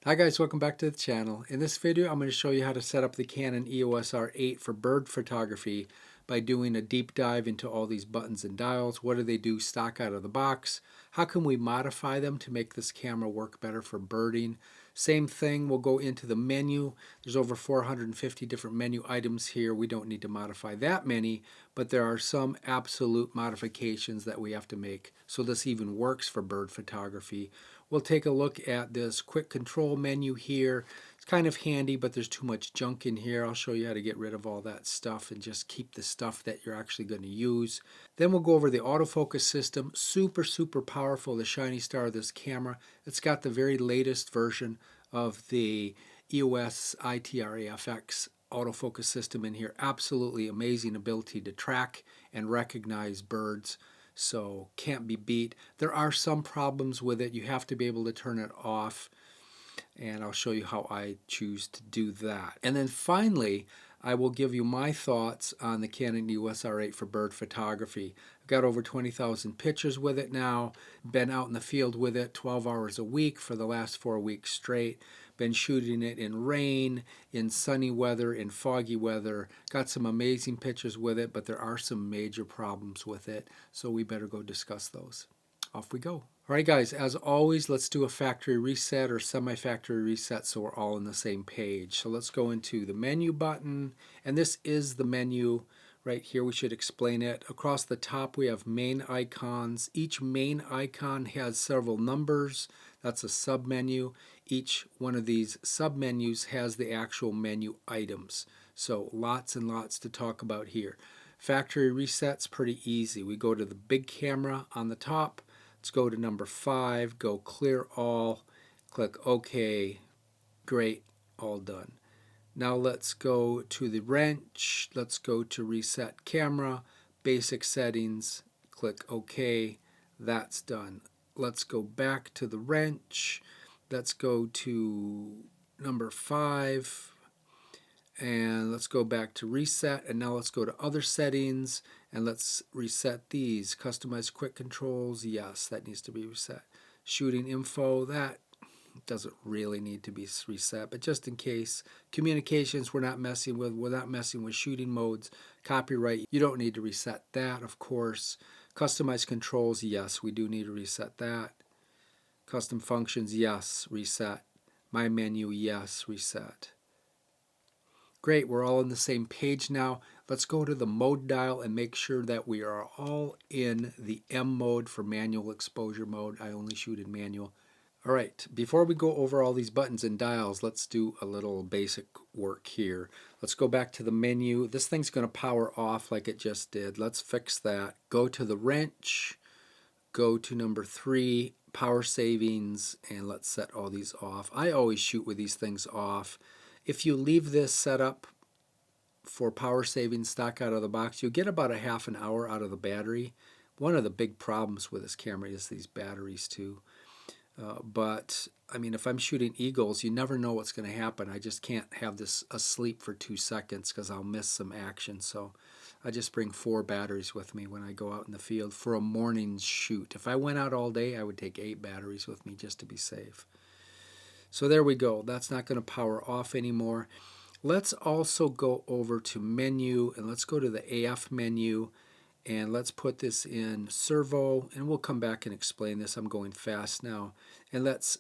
Hi guys, welcome back to the channel. In this video I'm going to show you how to set up the Canon EOS R8 for bird photography by doing a deep dive into all these buttons and dials. What do they do stock out of the box? How can we modify them to make this camera work better for birding? Same thing, we'll go into the menu. There's over 450 different menu items here. We don't need to modify that many, but there are some absolute modifications that we have to make so this even works for bird photography. We'll take a look at this quick control menu here. It's kind of handy, but there's too much junk in here. I'll show you how to get rid of all that stuff and just keep the stuff that you're actually going to use. Then we'll go over the autofocus system. Super powerful, the shiny star of this camera. It's got the very latest version of the EOS ITRAFX autofocus system in here. Absolutely amazing ability to track and recognize birds. So can't be beat. There are some problems with it. You have to be able to turn it off, and I'll show you how I choose to do that. And then finally, I will give you my thoughts on the Canon EOS R8 for bird photography. I've got over 20,000 pictures with it now, been out in the field with it 12 hours a week for the last 4 weeks straight, been shooting it in rain, in sunny weather, in foggy weather, got some amazing pictures with it, but there are some major problems with it, so we better go discuss those. Off we go. Alright guys, as always, let's do a factory reset or semi-factory reset so we're all on the same page. So let's go into the menu button, and this is the menu right here. We should explain it. Across the top we have main icons. Each main icon has several numbers. That's a submenu. Each one of these submenus has the actual menu items. So lots and lots to talk about here. Factory reset's pretty easy. We go to the big camera on the top. Let's go to number 5, go clear all, click OK, great, all done. Now let's go to the wrench, let's go to reset camera, basic settings, click OK, that's done. Let's go back to the wrench, let's go to number 5, and let's go back to reset, and now let's go to other settings and let's reset these. Customize quick controls, yes, that needs to be reset. Shooting info, that doesn't really need to be reset, but just in case. Communications we're not messing with shooting modes. Copyright, you don't need to reset that, of course. Customize controls, yes, we do need to reset that. Custom functions, yes, reset. My menu, yes, reset. Great, we're all on the same page now. Let's go to the mode dial and make sure that we are all in the M mode for manual exposure mode. I only shoot in manual. All right, before we go over all these buttons and dials, let's do a little basic work here. Let's go back to the menu. This thing's going to power off like it just did. Let's fix that. Go to the wrench, go to number 3, power savings, and let's set all these off. I always shoot with these things off. If you leave this set up for power saving stock out of the box, you'll get about a half an hour out of the battery. One of the big problems with this camera is these batteries too. But I mean, if I'm shooting eagles, you never know what's going to happen. I just can't have this asleep for 2 seconds because I'll miss some action. So I just bring 4 batteries with me when I go out in the field for a morning shoot. If I went out all day, I would take 8 batteries with me just to be safe. So there we go. That's not going to power off anymore. Let's also go over to menu, and let's go to the AF menu, and let's put this in servo, and we'll come back and explain this. I'm going fast now. And let's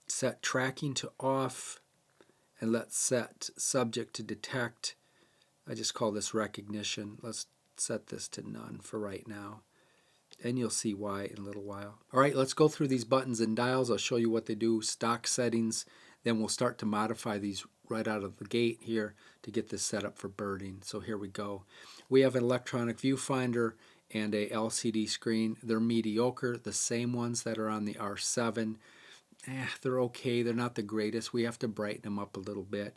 set tracking to off, and let's set subject to detect. I just call this recognition. Let's set this to none for right now, and you'll see why in a little while. All right, let's go through these buttons and dials. I'll show you what they do, stock settings, then we'll start to modify these right out of the gate here to get this set up for birding. So here we go. We have an electronic viewfinder and a LCD screen. They're mediocre, the same ones that are on the R7. They're okay, they're not the greatest. We have to brighten them up a little bit.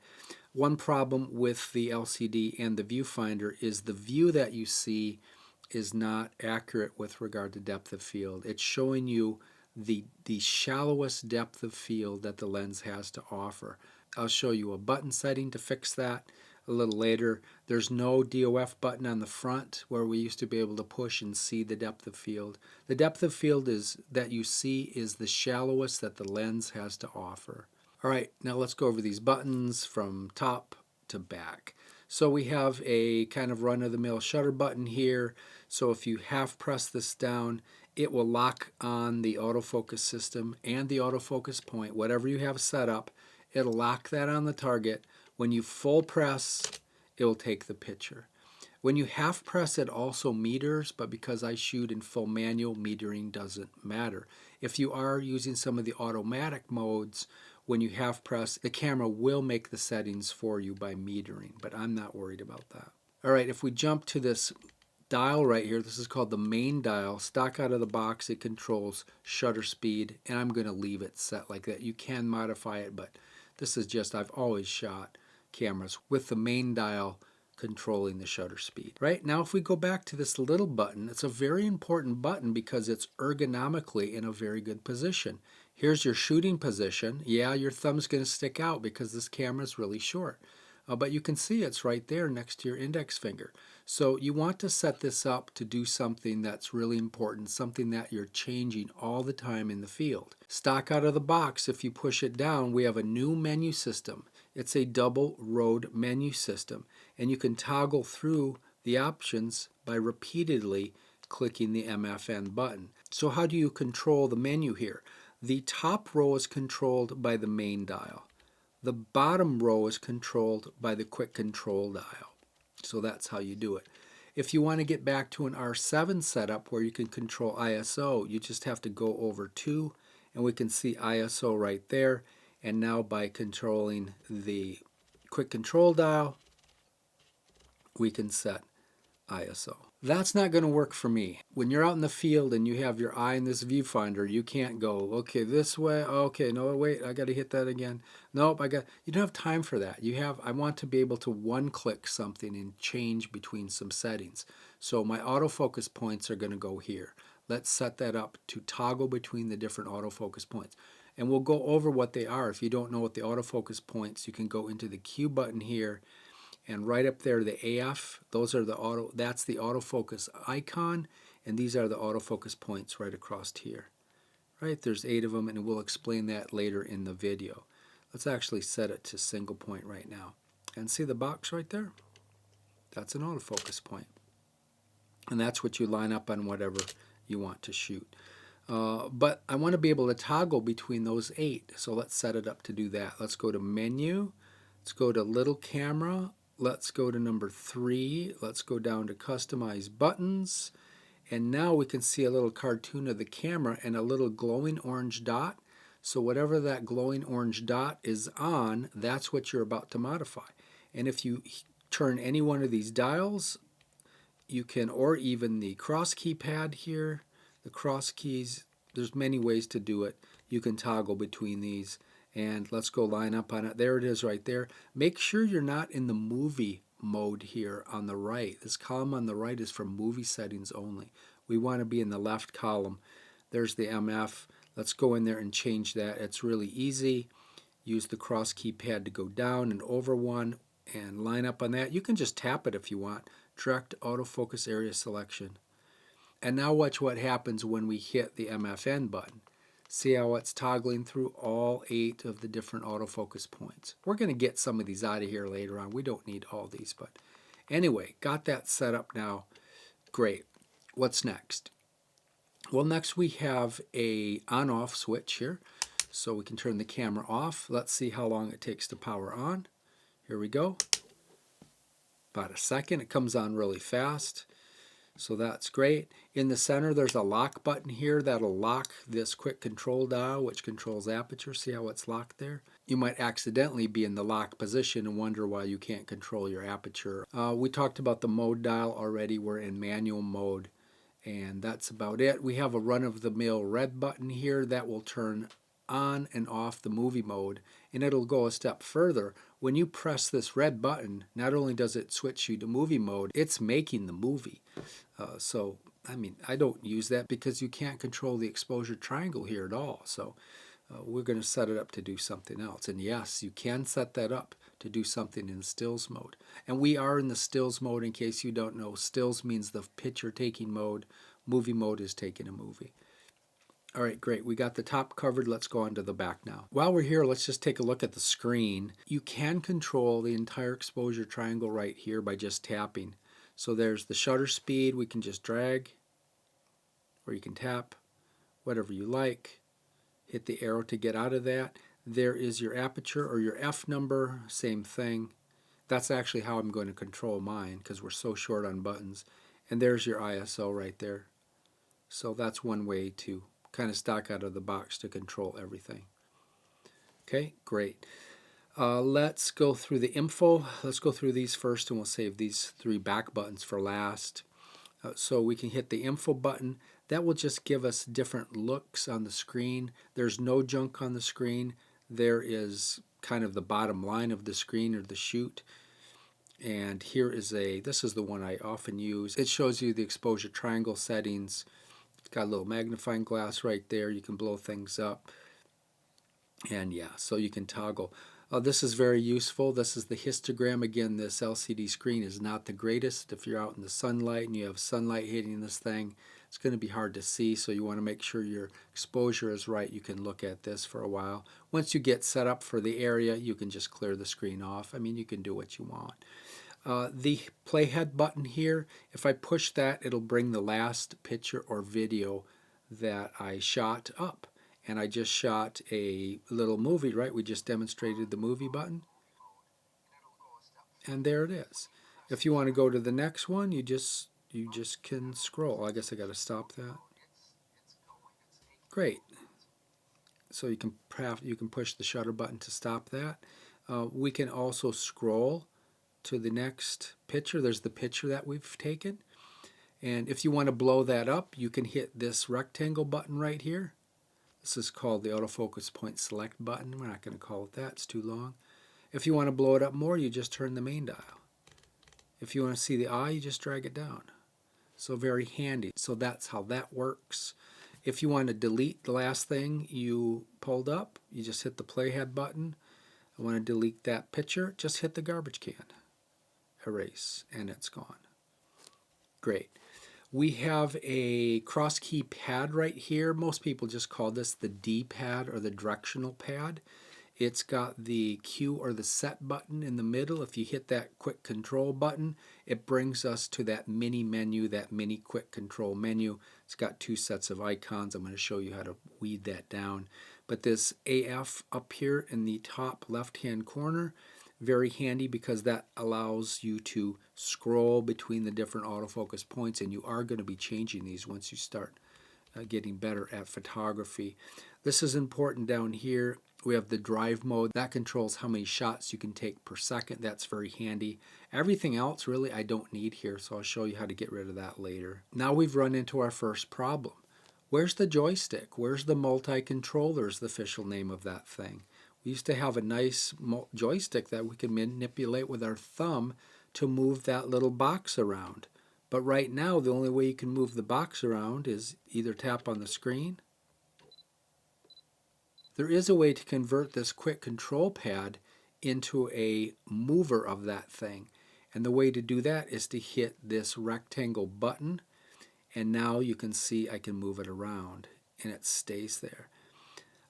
One problem with the LCD and the viewfinder is the view that you see is not accurate with regard to depth of field. It's showing you the shallowest depth of field that the lens has to offer. I'll show you a button setting to fix that a little later. There's no DOF button on the front where we used to be able to push and see the depth of field. The depth of field is that you see is the shallowest that the lens has to offer. All right, now let's go over these buttons from top to back. So we have a kind of run-of-the-mill shutter button here. So if you half press this down, it will lock on the autofocus system and the autofocus point, whatever you have set up. It'll lock that on the target. When you full press, it will take the picture. When you half press, it also meters, but because I shoot in full manual, metering doesn't matter. If you are using some of the automatic modes, when you half press, the camera will make the settings for you by metering, but I'm not worried about that. All right, if we jump to this dial right here, this is called the main dial. Stock out of the box, it controls shutter speed, and I'm going to leave it set like that. You can modify it, but this is just, I've always shot cameras with the main dial controlling the shutter speed. Right now, if we go back to this little button, it's a very important button because it's ergonomically in a very good position. Here's your shooting position. Yeah, your thumb's going to stick out because this camera is really short. But you can see it's right there next to your index finger. So you want to set this up to do something that's really important, something that you're changing all the time in the field. Stock out of the box, if you push it down, we have a new menu system. It's a double road menu system, and you can toggle through the options by repeatedly clicking the MFN button. So how do you control the menu here? The top row is controlled by the main dial. The bottom row is controlled by the quick control dial. So that's how you do it. If you want to get back to an R7 setup where you can control ISO, you just have to go over 2, and we can see ISO right there. And now by controlling the quick control dial, we can set ISO. That's not going to work for me. When you're out in the field and you have your eye in this viewfinder, you can't go, okay, this way, okay, no, wait, I got to hit that again. Nope, you don't have time for that. I want to be able to one-click something and change between some settings. So my autofocus points are going to go here. Let's set that up to toggle between the different autofocus points. And we'll go over what they are. If you don't know what the autofocus points, you can go into the Q button here, and right up there, the AF, that's the autofocus icon, and these are the autofocus points right across here. Right, there's 8 of them, and we'll explain that later in the video. Let's actually set it to single point right now. And see the box right there? That's an autofocus point. And that's what you line up on whatever you want to shoot. But I want to be able to toggle between those 8, so let's set it up to do that. Let's go to Menu, let's go to Little Camera, let's go to number 3, let's go down to Customize Buttons, and now we can see a little cartoon of the camera and a little glowing orange dot. So whatever that glowing orange dot is on, that's what you're about to modify. And if you turn any one of these dials, you can, or even the cross keypad here, the cross keys, there's many ways to do it. You can toggle between these, and let's go line up on it. There it is right there. Make sure you're not in the movie mode here on the right. This column on the right is for movie settings only. We want to be in the left column. There's the MF. Let's go in there and change that. It's really easy. Use the cross keypad to go down and over one and line up on that. You can just tap it if you want. Direct autofocus area selection. And now watch what happens when we hit the MFN button. See how it's toggling through all 8 of the different autofocus points. We're going to get some of these out of here later on. We don't need all these, but anyway, got that set up now. Great. What's next? Well, next we have a on-off switch here, so we can turn the camera off. Let's see how long it takes to power on. Here we go. About a second. It comes on really fast. So that's great. In the center, there's a lock button here that'll lock this quick control dial, which controls aperture. See how it's locked there? You might accidentally be in the lock position and wonder why you can't control your aperture. We talked about the mode dial already. We're in manual mode, and that's about it. We have a run-of-the-mill red button here that will turn on and off the movie mode, and it'll go a step further. When you press this red button, not only does it switch you to movie mode, it's making the movie. So, I mean, I don't use that because you can't control the exposure triangle here at all. So we're going to set it up to do something else. And yes, you can set that up to do something in stills mode. And we are in the stills mode, in case you don't know. Stills means the picture taking mode. Movie mode is taking a movie. All right, great. We got the top covered. Let's go on to the back now. While we're here, let's just take a look at the screen. You can control the entire exposure triangle right here by just tapping. So there's the shutter speed. We can just drag, or you can tap, whatever you like. Hit the arrow to get out of that. There is your aperture or your F number, same thing. That's actually how I'm going to control mine because we're so short on buttons. And there's your ISO right there. So that's one way to kind of stock out of the box to control everything. Okay, great. Let's go through the info. Let's go through these first, and we'll save these 3 back buttons for last. So we can hit the info button. That will just give us different looks on the screen. There's no junk on the screen. There is kind of the bottom line of the screen or the shoot. And here is this is the one I often use. It shows you the exposure triangle settings. It's got a little magnifying glass right there. You can blow things up. And yeah, so you can toggle. This is very useful. This is the histogram. Again, this LCD screen is not the greatest. If you're out in the sunlight and you have sunlight hitting this thing, it's going to be hard to see, so you want to make sure your exposure is right. You can look at this for a while. Once you get set up for the area, you can just clear the screen off. I mean, you can do what you want. The playhead button here, if I push that, it'll bring the last picture or video that I shot up. And I just shot a little movie, right? We just demonstrated the movie button. And there it is. If you want to go to the next one, you just can scroll. I guess I got to stop that. Great. So you can push the shutter button to stop that. We can also scroll to the next picture. There's the picture that we've taken. And if you want to blow that up, you can hit this rectangle button right here. This is called the Autofocus Point Select button. We're not going to call it that. It's too long. If you want to blow it up more, you just turn the main dial. If you want to see the eye, you just drag it down. So very handy. So that's how that works. If you want to delete the last thing you pulled up, you just hit the playhead button. I want to delete that picture, just hit the garbage can. Erase, and it's gone. Great. We have a cross key pad right here. Most people just call this the D pad or the directional pad. It's got the Q or the set button in the middle. If you hit that quick control button, it brings us to that mini menu, that mini quick control menu. It's got 2 sets of icons. I'm going to show you how to weed that down. But this AF up here in the top left-hand corner, very handy because that allows you to scroll between the different autofocus points, and you are going to be changing these once you start getting better at photography. This is important down here. We have the drive mode. That controls how many shots you can take per second. That's very handy. Everything else really I don't need here, so I'll show you how to get rid of that later. Now we've run into our first problem. Where's the joystick? Where's the multi-controller is the official name of that thing. We used to have a nice joystick that we could manipulate with our thumb to move that little box around. But right now, the only way you can move the box around is either tap on the screen. There is a way to convert this quick control pad into a mover of that thing. And the way to do that is to hit this rectangle button. And now you can see I can move it around and it stays there.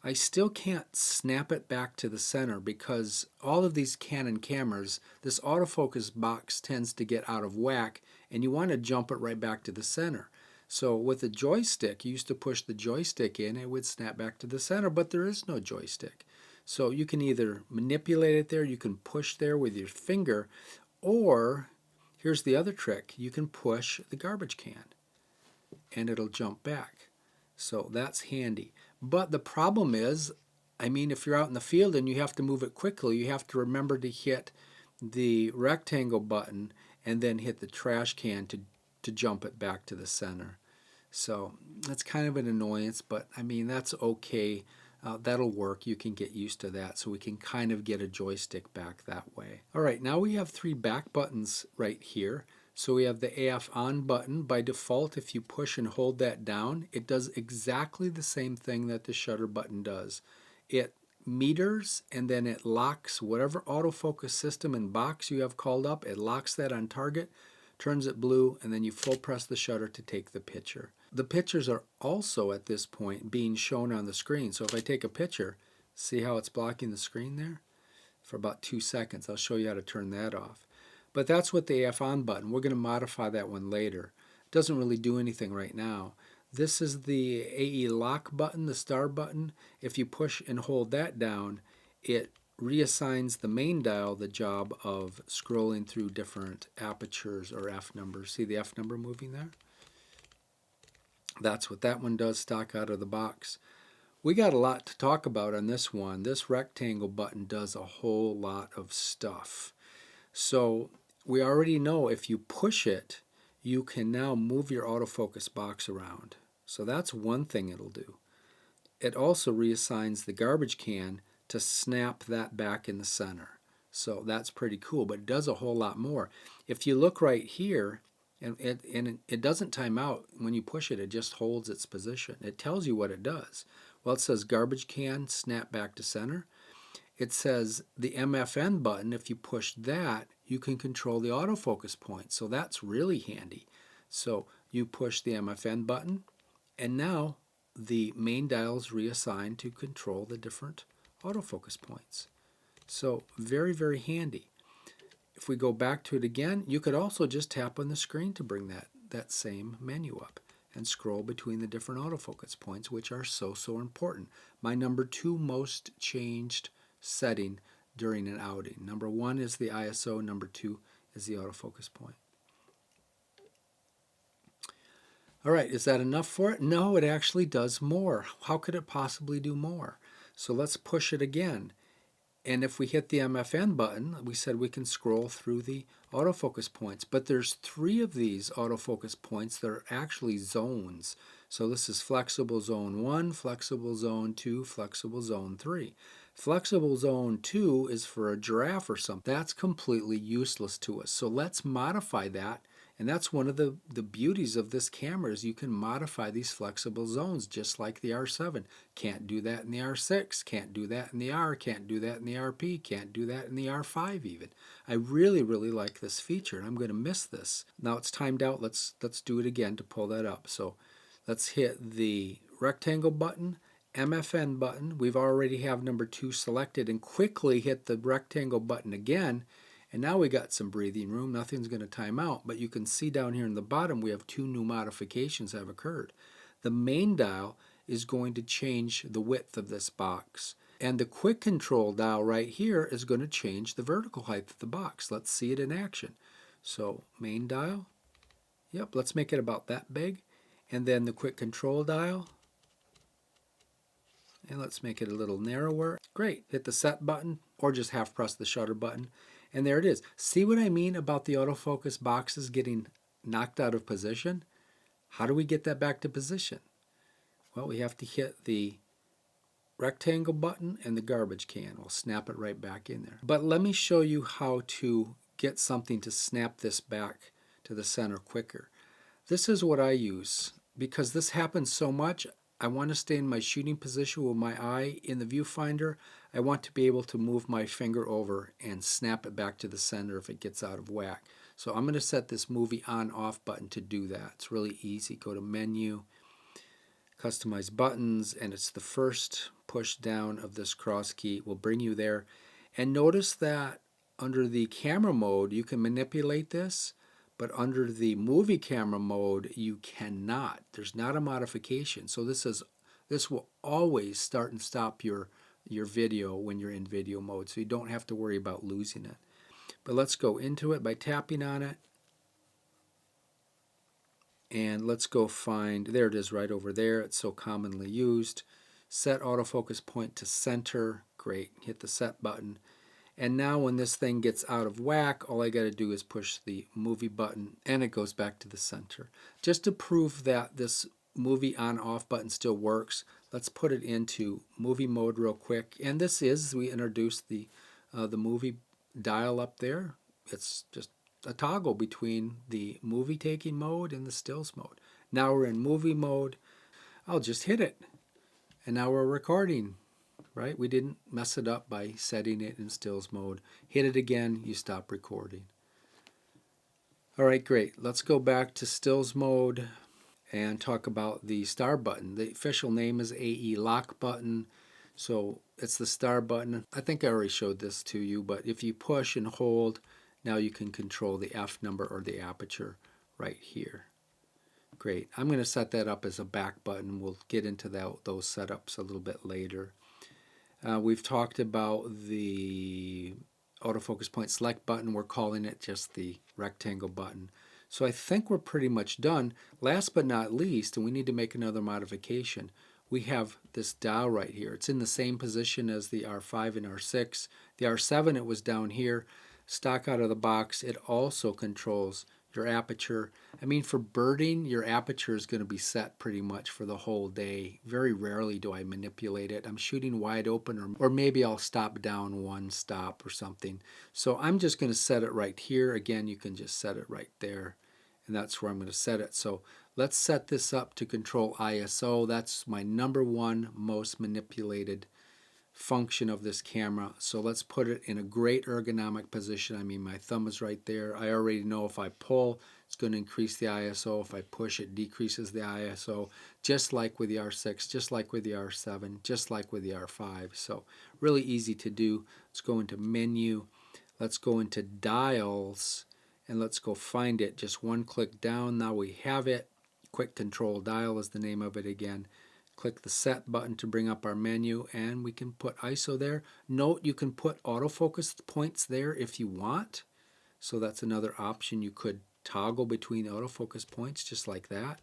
I still can't snap it back to the center because all of these Canon cameras, this autofocus box tends to get out of whack and you want to jump it right back to the center. So with a joystick, you used to push the joystick in, it would snap back to the center, but there is no joystick. So you can either manipulate it there, you can push there with your finger, or here's the other trick, you can push the garbage can and it'll jump back. So that's handy. But the problem is, I mean, if you're out in the field and you have to move it quickly, you have to remember to hit the rectangle button and then hit the trash can to jump it back to the center. So that's kind of an annoyance, but I mean, that's okay. That'll work. You can get used to that, so we can kind of get a joystick back that way. All right, now we have 3 back buttons right here. So we have the AF on button. By default, if you push and hold that down, it does exactly the same thing that the shutter button does. It meters and then it locks whatever autofocus system and box you have called up. It locks that on target, turns it blue, and then you full press the shutter to take the picture. the pictures are also at this point being shown on the screen. So if I take a picture, see how it's blocking the screen there? For about 2 seconds. I'll show you how to turn that off. But that's what the AF on button. We're going to modify that one later. It doesn't really do anything right now. This is the AE lock button, the star button. If you push and hold that down, it reassigns the main dial the job of scrolling through different apertures or F numbers. See the F number moving there? That's what that one does, stock out of the box. We got a lot to talk about on this one. This rectangle button does a whole lot of stuff. So we already know if you push it, you can now move your autofocus box around. So that's one thing it'll do. It also reassigns the garbage can to snap that back in the center. So that's pretty cool, but it does a whole lot more. If you look right here, and it doesn't time out when you push it, it just holds its position. It tells you what it does. Well, it says garbage can, snap back to center. It says the MFN button, if you push that, you can control the autofocus point. So that's really handy. So you push the MFN button, and now the main dial is reassigned to control the different autofocus points. So very, very handy. If we go back to it again, you could also just tap on the screen to bring that same menu up and scroll between the different autofocus points, which are so important. My number 2 most changed setting during an outing. Number 1 is the ISO, number 2 is the autofocus point. All right, is that enough for it? No, it actually does more. How could it possibly do more? So let's push it again. And if we hit the MFN button, we said we can scroll through the autofocus points. But there's 3 of these autofocus points that are actually zones. So this is flexible zone 1, flexible zone 2, flexible zone 3. Flexible zone 2 is for a giraffe or something. That's completely useless to us. So let's modify that. And that's one of the beauties of this camera is you can modify these flexible zones just like the R7. Can't do that in the R6, can't do that in the R, can't do that in the RP, can't do that in the R5 even. I really, really like this feature, and I'm going to miss this. Now it's timed out. Let's do it again to pull that up. So let's hit the rectangle button, MFN button. We've already have number 2 selected, and quickly hit the rectangle button again. And now we got some breathing room. Nothing's going to time out, but you can see down here in the bottom we have 2 new modifications have occurred. The main dial is going to change the width of this box, and the quick control dial right here is going to change the vertical height of the box. Let's see it in action. So main dial, yep, let's make it about that big, and then the quick control dial, and let's make it a little narrower. Great. Hit the set button or just half press the shutter button. And there it is. See what I mean about the autofocus boxes getting knocked out of position? How do we get that back to position? Well, we have to hit the rectangle button and the garbage can. We'll snap it right back in there. But let me show you how to get something to snap this back to the center quicker. This is what I use. Because this happens so much, I want to stay in my shooting position with my eye in the viewfinder. I want to be able to move my finger over and snap it back to the center if it gets out of whack. So I'm going to set this movie on/off button to do that. It's really easy. Go to Menu, Customize Buttons, and it's the first push down of this cross key. Will bring you there. And notice that under the camera mode, you can manipulate this, but under the movie camera mode, you cannot. There's not a modification. So this will always start and stop your video when you're in video mode, so you don't have to worry about losing it. But let's go into it by tapping on it. And let's go find, there it is right over there. It's so commonly used. Set autofocus point to center. Great. Hit the set button. And now when this thing gets out of whack, all I got to do is push the movie button and it goes back to the center. Just to prove that this movie on/off button still works, let's put it into movie mode real quick. And this is, we introduced the movie dial up there. It's just a toggle between the movie taking mode and the stills mode. Now we're in movie mode. I'll just hit it. And now we're recording. Right? We didn't mess it up by setting it in stills mode. Hit it again, you stop recording. All right, great. Let's go back to stills mode. and talk about the star button. The official name is AE lock button, so it's the star button. I think I already showed this to you, but if you push and hold, now you can control the f number or the aperture right here. Great. I'm going to set that up as a back button. We'll get into those setups a little bit later. We've talked about the autofocus point select button. We're calling it just the rectangle button. So I think we're pretty much done. Last but not least, and we need to make another modification, we have this dial right here. It's in the same position as the R5 and R6. The R7, it was down here. Stock out of the box, it also controls your aperture. I mean, for birding, your aperture is going to be set pretty much for the whole day. Very rarely do I manipulate it. I'm shooting wide open, or maybe I'll stop down one stop or something. So I'm just going to set it right here. Again, you can just set it right there, and that's where I'm going to set it. So let's set this up to control ISO. That's my #1 most manipulated function of this camera. So let's put it in a great ergonomic position. I mean, my thumb is right there. I already know if I pull, it's going to increase the ISO. If I push, it decreases the ISO, just like with the R6, just like with the R7, just like with the R5. So really easy to do. Let's go into menu. Let's go into dials, and let's go find it. Just one click down. Now we have it. Quick control dial is the name of it again. Click the set button to bring up our menu, and we can put ISO there. Note you can put autofocus points there if you want. So that's another option. You could toggle between autofocus points just like that.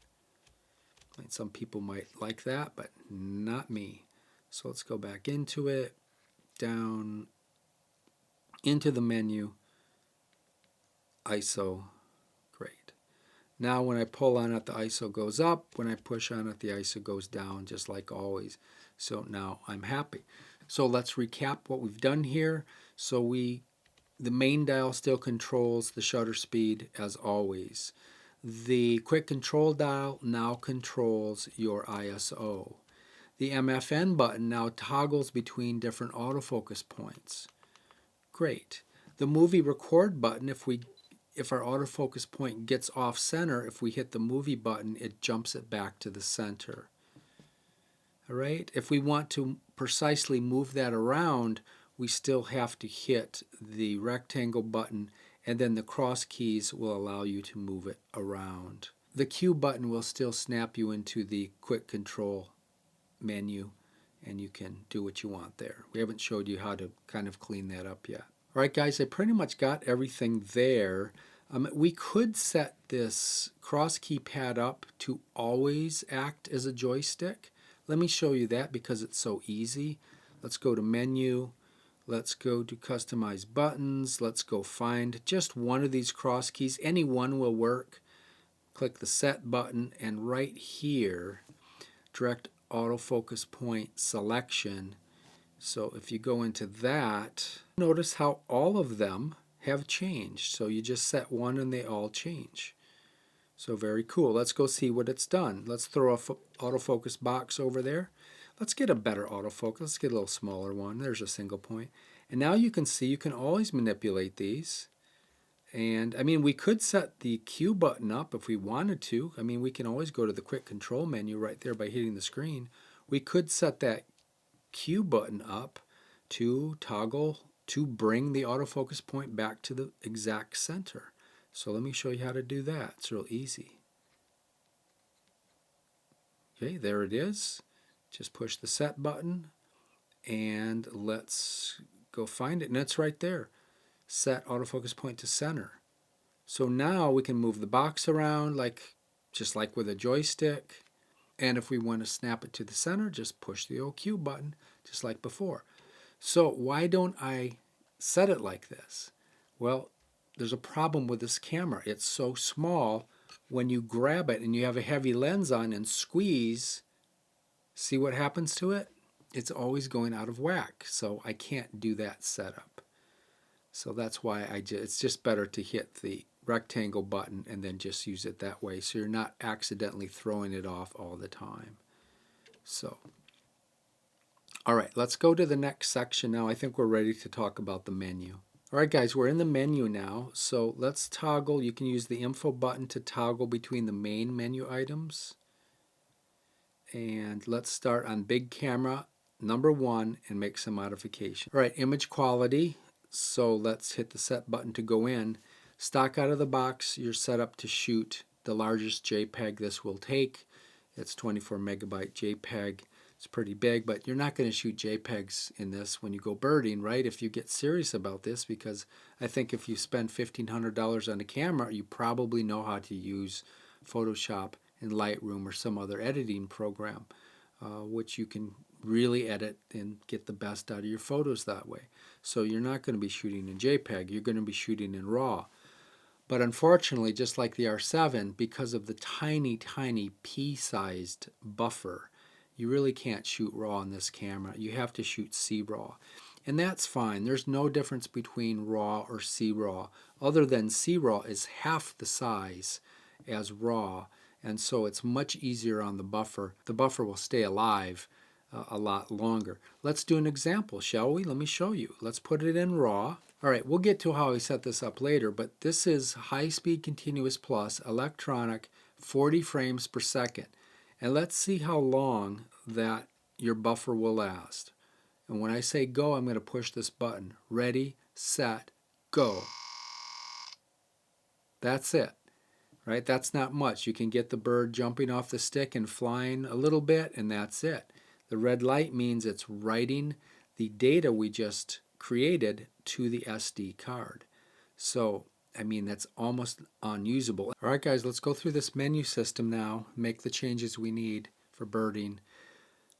Some people might like that, but not me. So let's go back into it, down into the menu, ISO. Great. Now when I pull on it, the ISO goes up. When I push on it, the ISO goes down, just like always. So now I'm happy. So let's recap what we've done here. So the main dial still controls the shutter speed as always. The quick control dial now controls your ISO. The MFN button now toggles between different autofocus points. Great. The movie record button, if our autofocus point gets off center, if we hit the movie button, it jumps it back to the center. All right. If we want to precisely move that around, we still have to hit the rectangle button, and then the cross keys will allow you to move it around. The Q button will still snap you into the quick control menu, and you can do what you want there. We haven't showed you how to kind of clean that up yet. All right, guys, I pretty much got everything there. We could set this cross keypad up to always act as a joystick. Let me show you that because it's so easy. Let's go to menu. Let's go to customize buttons. Let's go find just one of these cross keys. Any one will work. Click the set button, and right here, direct autofocus point selection. So if you go into that, notice how all of them have changed. So you just set one and they all change. So very cool. Let's go see what it's done. Let's throw a autofocus box over there. Let's get a better autofocus. Let's get a little smaller one. There's a single point. And now you can see you can always manipulate these. And I mean, we could set the Q button up if we wanted to. I mean, we can always go to the quick control menu right there by hitting the screen. We could set that Q button up to toggle to bring the autofocus point back to the exact center. So let me show you how to do that. It's real easy. Okay, there it is. Just push the set button, and let's go find it, and it's right there. Set autofocus point to center. So now we can move the box around just like with a joystick. And if we want to snap it to the center, just push the old Q button, just like before. So why don't I set it like this? Well, there's a problem with this camera. It's so small. When you grab it and you have a heavy lens on and squeeze, see what happens to it? It's always going out of whack. So I can't do that setup. So that's why it's just better to hit the rectangle button and then just use it that way, so you're not accidentally throwing it off all the time. So, all right, let's go to the next section now. I think we're ready to talk about the menu. All right, guys, we're in the menu now. So let's toggle. You can use the info button to toggle between the main menu items. And let's start on big camera number 1 and make some modifications. All right, image quality. So let's hit the set button to go in. Stock out of the box, you're set up to shoot the largest JPEG this will take. It's 24 megabyte JPEG. It's pretty big, but you're not going to shoot JPEGs in this when you go birding, right? If you get serious about this, because I think if you spend $1,500 on a camera, you probably know how to use Photoshop and Lightroom or some other editing program, which you can really edit and get the best out of your photos that way. So you're not going to be shooting in JPEG, you're going to be shooting in RAW. But unfortunately, just like the R7, because of the tiny, tiny pea-sized buffer, you really can't shoot RAW on this camera. You have to shoot C-RAW. And that's fine. There's no difference between RAW or C-RAW, other than C-RAW is half the size as RAW, and so it's much easier on the buffer. The buffer will stay alive a lot longer. Let's do an example, shall we? Let me show you. Let's put it in RAW. All right, we'll get to how I set this up later, but this is high-speed continuous plus electronic 40 frames per second. And let's see how long that your buffer will last. And when I say go, I'm going to push this button. Ready, set, go. That's it, right? That's not much. You can get the bird jumping off the stick and flying a little bit, and that's it. The red light means it's writing the data we just created to the SD card. So, I mean, that's almost unusable. All right, guys, let's go through this menu system now, make the changes we need for birding.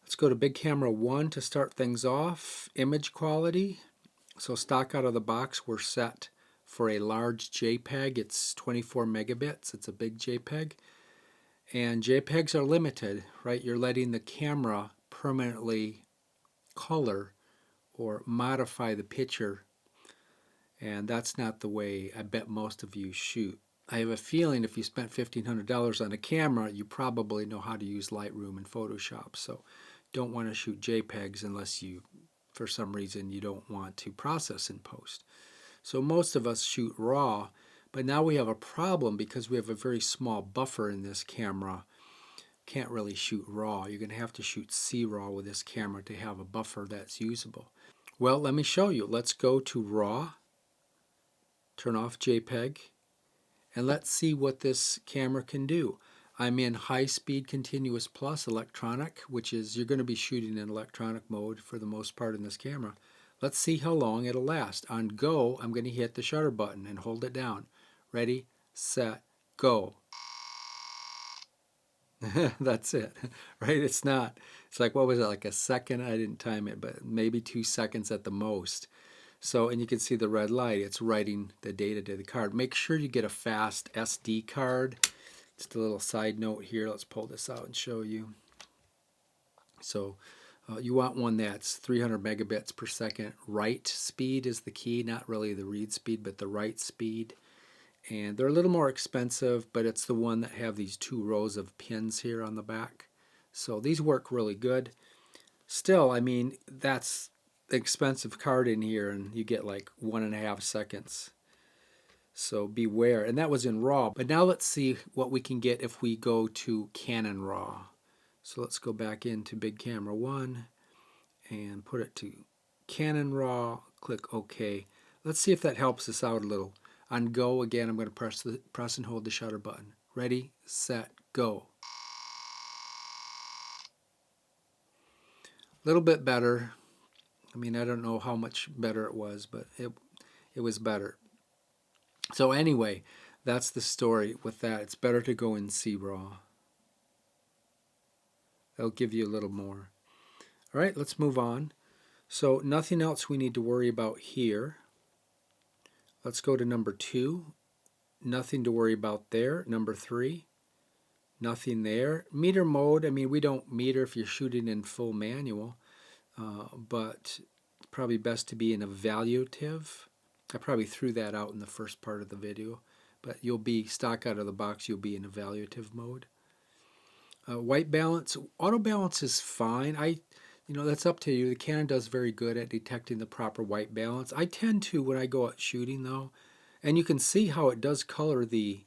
Let's go to big camera 1 to start things off. Image quality. So stock out of the box, we're set for a large JPEG. It's 24 megabits. It's a big JPEG. And JPEGs are limited, right? You're letting the camera permanently color or modify the picture, and that's not the way I bet most of you shoot. I have a feeling if you spent $1,500 on a camera, you probably know how to use Lightroom and Photoshop, so don't want to shoot JPEGs unless you, for some reason, you don't want to process in post. So most of us shoot RAW, but now we have a problem because we have a very small buffer in this camera. Can't really shoot RAW. You're going to have to shoot C-RAW with this camera to have a buffer that's usable. Well, let me show you. Let's go to RAW, turn off JPEG, and let's see what this camera can do. I'm in high-speed continuous plus electronic, which is you're going to be shooting in electronic mode for the most part in this camera. Let's see how long it'll last. On go, I'm going to hit the shutter button and hold it down. Ready, set, go. That's it, right? It's not, it's like, what was it, like a second? I didn't time it, but maybe 2 seconds at the most. So, and you can see the red light, it's writing the data to the card. Make sure you get a fast SD card. Just a little side note here, let's pull this out and show you. So you want one that's 300 megabits per second. Write speed is the key, not really the read speed, but the write speed. And they're a little more expensive, but it's the one that have these 2 rows of pins here on the back. So these work really good. Still, I mean, that's the expensive card in here, and you get like 1.5 seconds. So beware. And that was in RAW. But now let's see what we can get if we go to Canon RAW. So let's go back into big camera 1 and put it to Canon RAW. Click OK. Let's see if that helps us out a little. On go, again, I'm going to press and hold the shutter button. Ready, set, go. A little bit better. I mean, I don't know how much better it was, but it was better. So anyway, that's the story with that. It's better to go in C-RAW. That'll give you a little more. All right, let's move on. So nothing else we need to worry about here. Let's go to number 2. Nothing to worry about there. Number 3. Nothing there. Meter mode, I mean, we don't meter if you're shooting in full manual, but it's probably best to be in evaluative. I probably threw that out in the first part of the video, but you'll be stock out of the box, you'll be in evaluative mode. White balance, auto balance is fine. That's up to you. The Canon does very good at detecting the proper white balance. I tend to, when I go out shooting though, and you can see how it does color the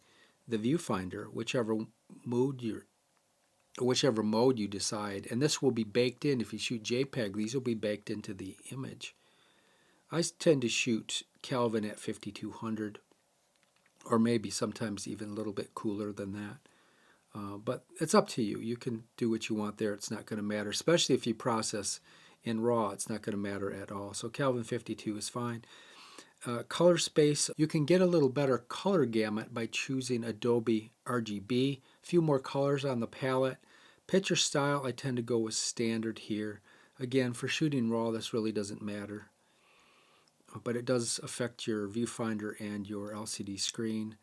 viewfinder, whichever mood you're whichever mode you decide. And this will be baked in. If you shoot JPEG, these will be baked into the image. I tend to shoot Kelvin at 5200, or maybe sometimes even a little bit cooler than that. But it's up to you. You can do what you want there. It's not going to matter, especially if you process in RAW. It's not going to matter at all. So Kelvin 52 is fine. Color space, you can get a little better color gamut by choosing Adobe RGB. A few more colors on the palette. Picture style, I tend to go with standard here. Again, for shooting RAW, this really doesn't matter. But it does affect your viewfinder and your LCD screen.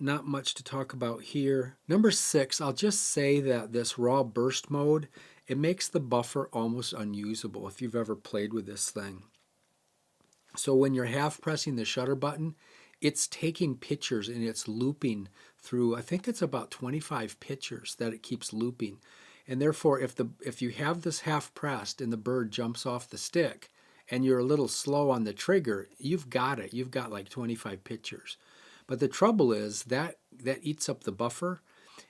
Not much to talk about here. Number 6, I'll just say that this raw burst mode, it makes the buffer almost unusable if you've ever played with this thing. So when you're half pressing the shutter button, it's taking pictures and it's looping through, I think it's about 25 pictures that it keeps looping. And therefore, if you have this half pressed and the bird jumps off the stick and you're a little slow on the trigger, you've got it. You've got like 25 pictures. But the trouble is that eats up the buffer,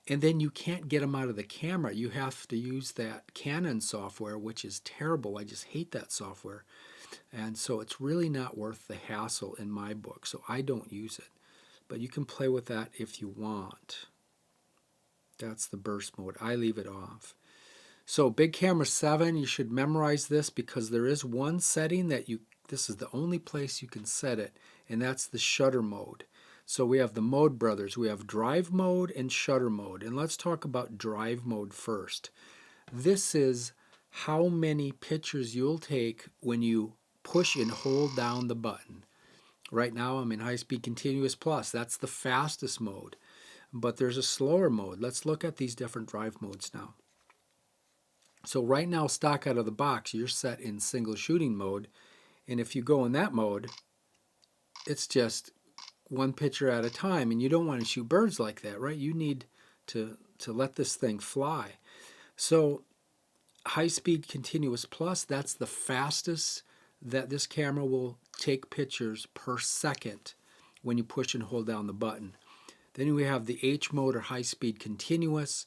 and then you can't get them out of the camera. You have to use that Canon software, which is terrible. I just hate that software. And so it's really not worth the hassle in my book, so I don't use it. But you can play with that if you want. That's the burst mode. I leave it off. So big camera 7, you should memorize this because there is one setting that this is the only place you can set it, and that's the shutter mode. So we have the mode brothers. We have drive mode and shutter mode. And let's talk about drive mode first. This is how many pictures you'll take when you push and hold down the button. Right now I'm in high-speed continuous plus. That's the fastest mode. But there's a slower mode. Let's look at these different drive modes now. So right now, stock out of the box, you're set in single shooting mode. And if you go in that mode, it's just one picture at a time, and you don't want to shoot birds like that, right? You need to let this thing fly. So high speed continuous plus, that's the fastest that this camera will take pictures per second when you push and hold down the button. Then we have the H mode, or high speed continuous,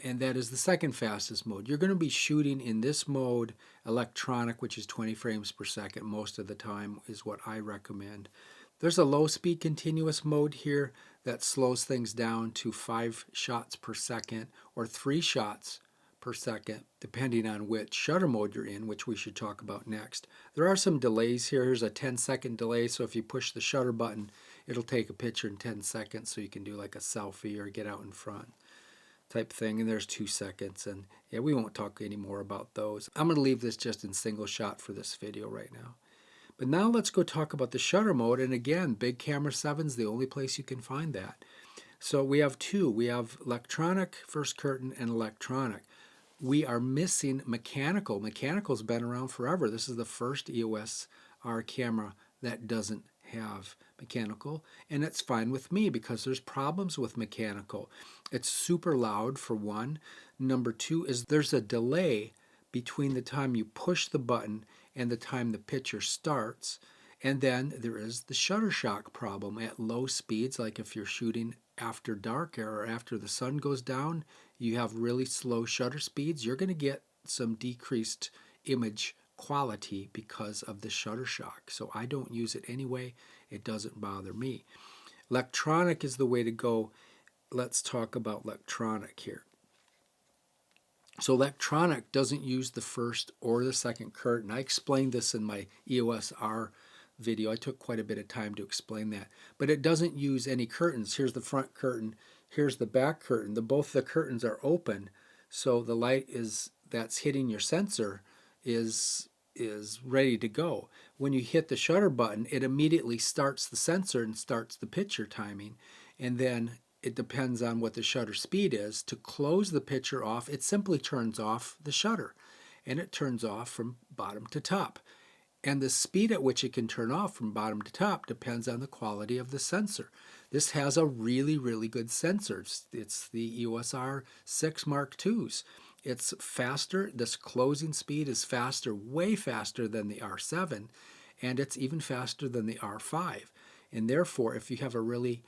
and that is the second fastest mode. You're going to be shooting in this mode electronic, which is 20 frames per second most of the time, is what I recommend. There's a low speed continuous mode here that slows things down to 5 shots per second or 3 shots per second, depending on which shutter mode you're in, which we should talk about next. There are some delays here. Here's a 10-second delay, so if you push the shutter button, it'll take a picture in 10 seconds, so you can do like a selfie or get out in front type thing. And there's 2 seconds, and yeah, we won't talk any more about those. I'm going to leave this just in single shot for this video right now. But now let's go talk about the shutter mode. And again, big camera 7 is the only place you can find that. So we have 2. We have electronic first curtain and electronic. We are missing mechanical. Mechanical's been around forever. This is the first EOS R camera that doesn't have mechanical, and it's fine with me because there's problems with mechanical. It's super loud, for one. Number 2 is there's a delay between the time you push the button and the time the picture starts. And then there is the shutter shock problem at low speeds, like if you're shooting after dark or after the sun goes down, you have really slow shutter speeds, you're going to get some decreased image quality because of the shutter shock. So I don't use it anyway. It doesn't bother me. Electronic is the way to go. Let's talk about electronic here. So electronic doesn't use the first or the second curtain. I explained this in my EOS R video. I took quite a bit of time to explain that. But it doesn't use any curtains. Here's the front curtain. Here's the back curtain. Both the curtains are open. So the light that's hitting your sensor is ready to go. When you hit the shutter button, it immediately starts the sensor and starts the picture timing. And then it depends on what the shutter speed is. To close the picture off, it simply turns off the shutter, and it turns off from bottom to top. And the speed at which it can turn off from bottom to top depends on the quality of the sensor. This has a really, really good sensor. It's the EOS R6 Mark IIs. It's faster. This closing speed is faster, way faster than the R7, and it's even faster than the R5. And therefore, if you have a really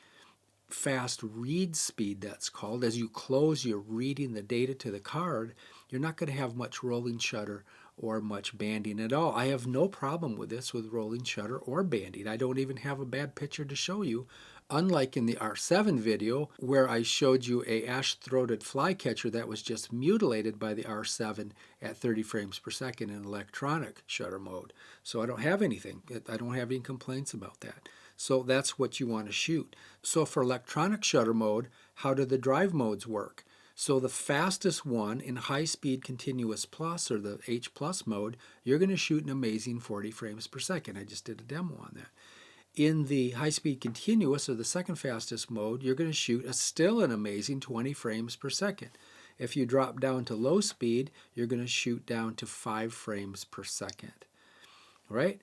fast read speed, that's called. As you close, you're reading the data to the card. You're not going to have much rolling shutter or much banding at all. I have no problem with this with rolling shutter or banding. I don't even have a bad picture to show you, unlike in the R7 video where I showed you a ash-throated flycatcher that was just mutilated by the R7 at 30 frames per second in electronic shutter mode. So I don't have anything. I don't have any complaints about that. So that's what you want to shoot. So for electronic shutter mode, how do the drive modes work? So the fastest one in high-speed continuous plus, or the H plus mode, you're going to shoot an amazing 40 frames per second. I just did a demo on that. In the high-speed continuous, or the second fastest mode, you're going to shoot still an amazing 20 frames per second. If you drop down to low speed, you're going to shoot down to 5 frames per second. All right?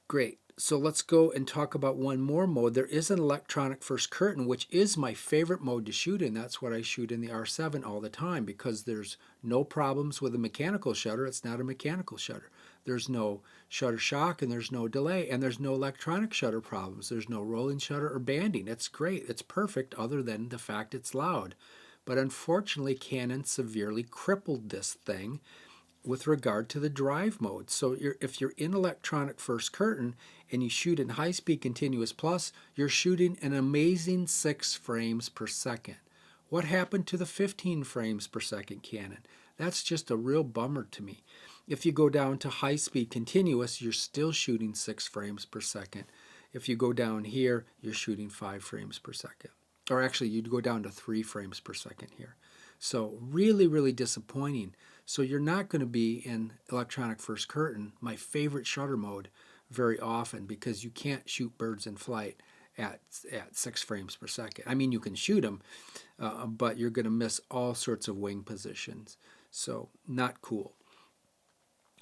Great. So let's go and talk about one more mode. There is an electronic first curtain, which is my favorite mode to shoot in. That's what I shoot in the R7 all the time because there's no problems with a mechanical shutter. It's not a mechanical shutter. There's no shutter shock and there's no delay and there's no electronic shutter problems. There's no rolling shutter or banding. It's great. It's perfect other than the fact it's loud. But unfortunately, Canon severely crippled this thing with regard to the drive mode. So if you're in electronic first curtain and you shoot in high-speed continuous plus, you're shooting an amazing 6 frames per second. What happened to the 15 frames per second Canon? That's just a real bummer to me. If you go down to high-speed continuous, you're still shooting 6 frames per second. If you go down here, you're shooting 5 frames per second. Or actually, you'd go down to 3 frames per second here. So really, really disappointing. So you're not going to be in electronic first curtain, my favorite shutter mode, very often because you can't shoot birds in flight at 6 frames per second. I mean, you can shoot them, but you're going to miss all sorts of wing positions. So not cool.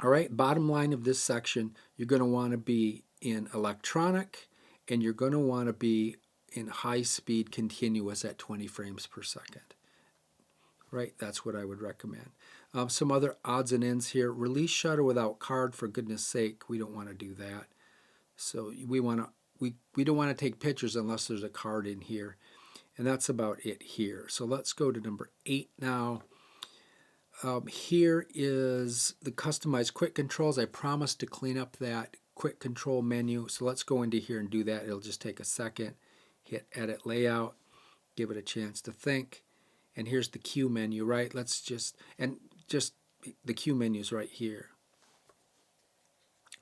All right, bottom line of this section, you're going to want to be in electronic and you're going to want to be in high-speed continuous at 20 frames per second. Right, that's what I would recommend. Some other odds and ends here. Release shutter without card, for goodness sake, we don't want to do that. So we don't want to take pictures unless there's a card in here. And that's about it here. So let's go to number 8 now. Here is the customized quick controls. I promised to clean up that quick control menu. So let's go into here and do that. It'll just take a second. Hit edit layout. Give it a chance to think. And here's the Q menu, right? Let's just the Q menu is right here.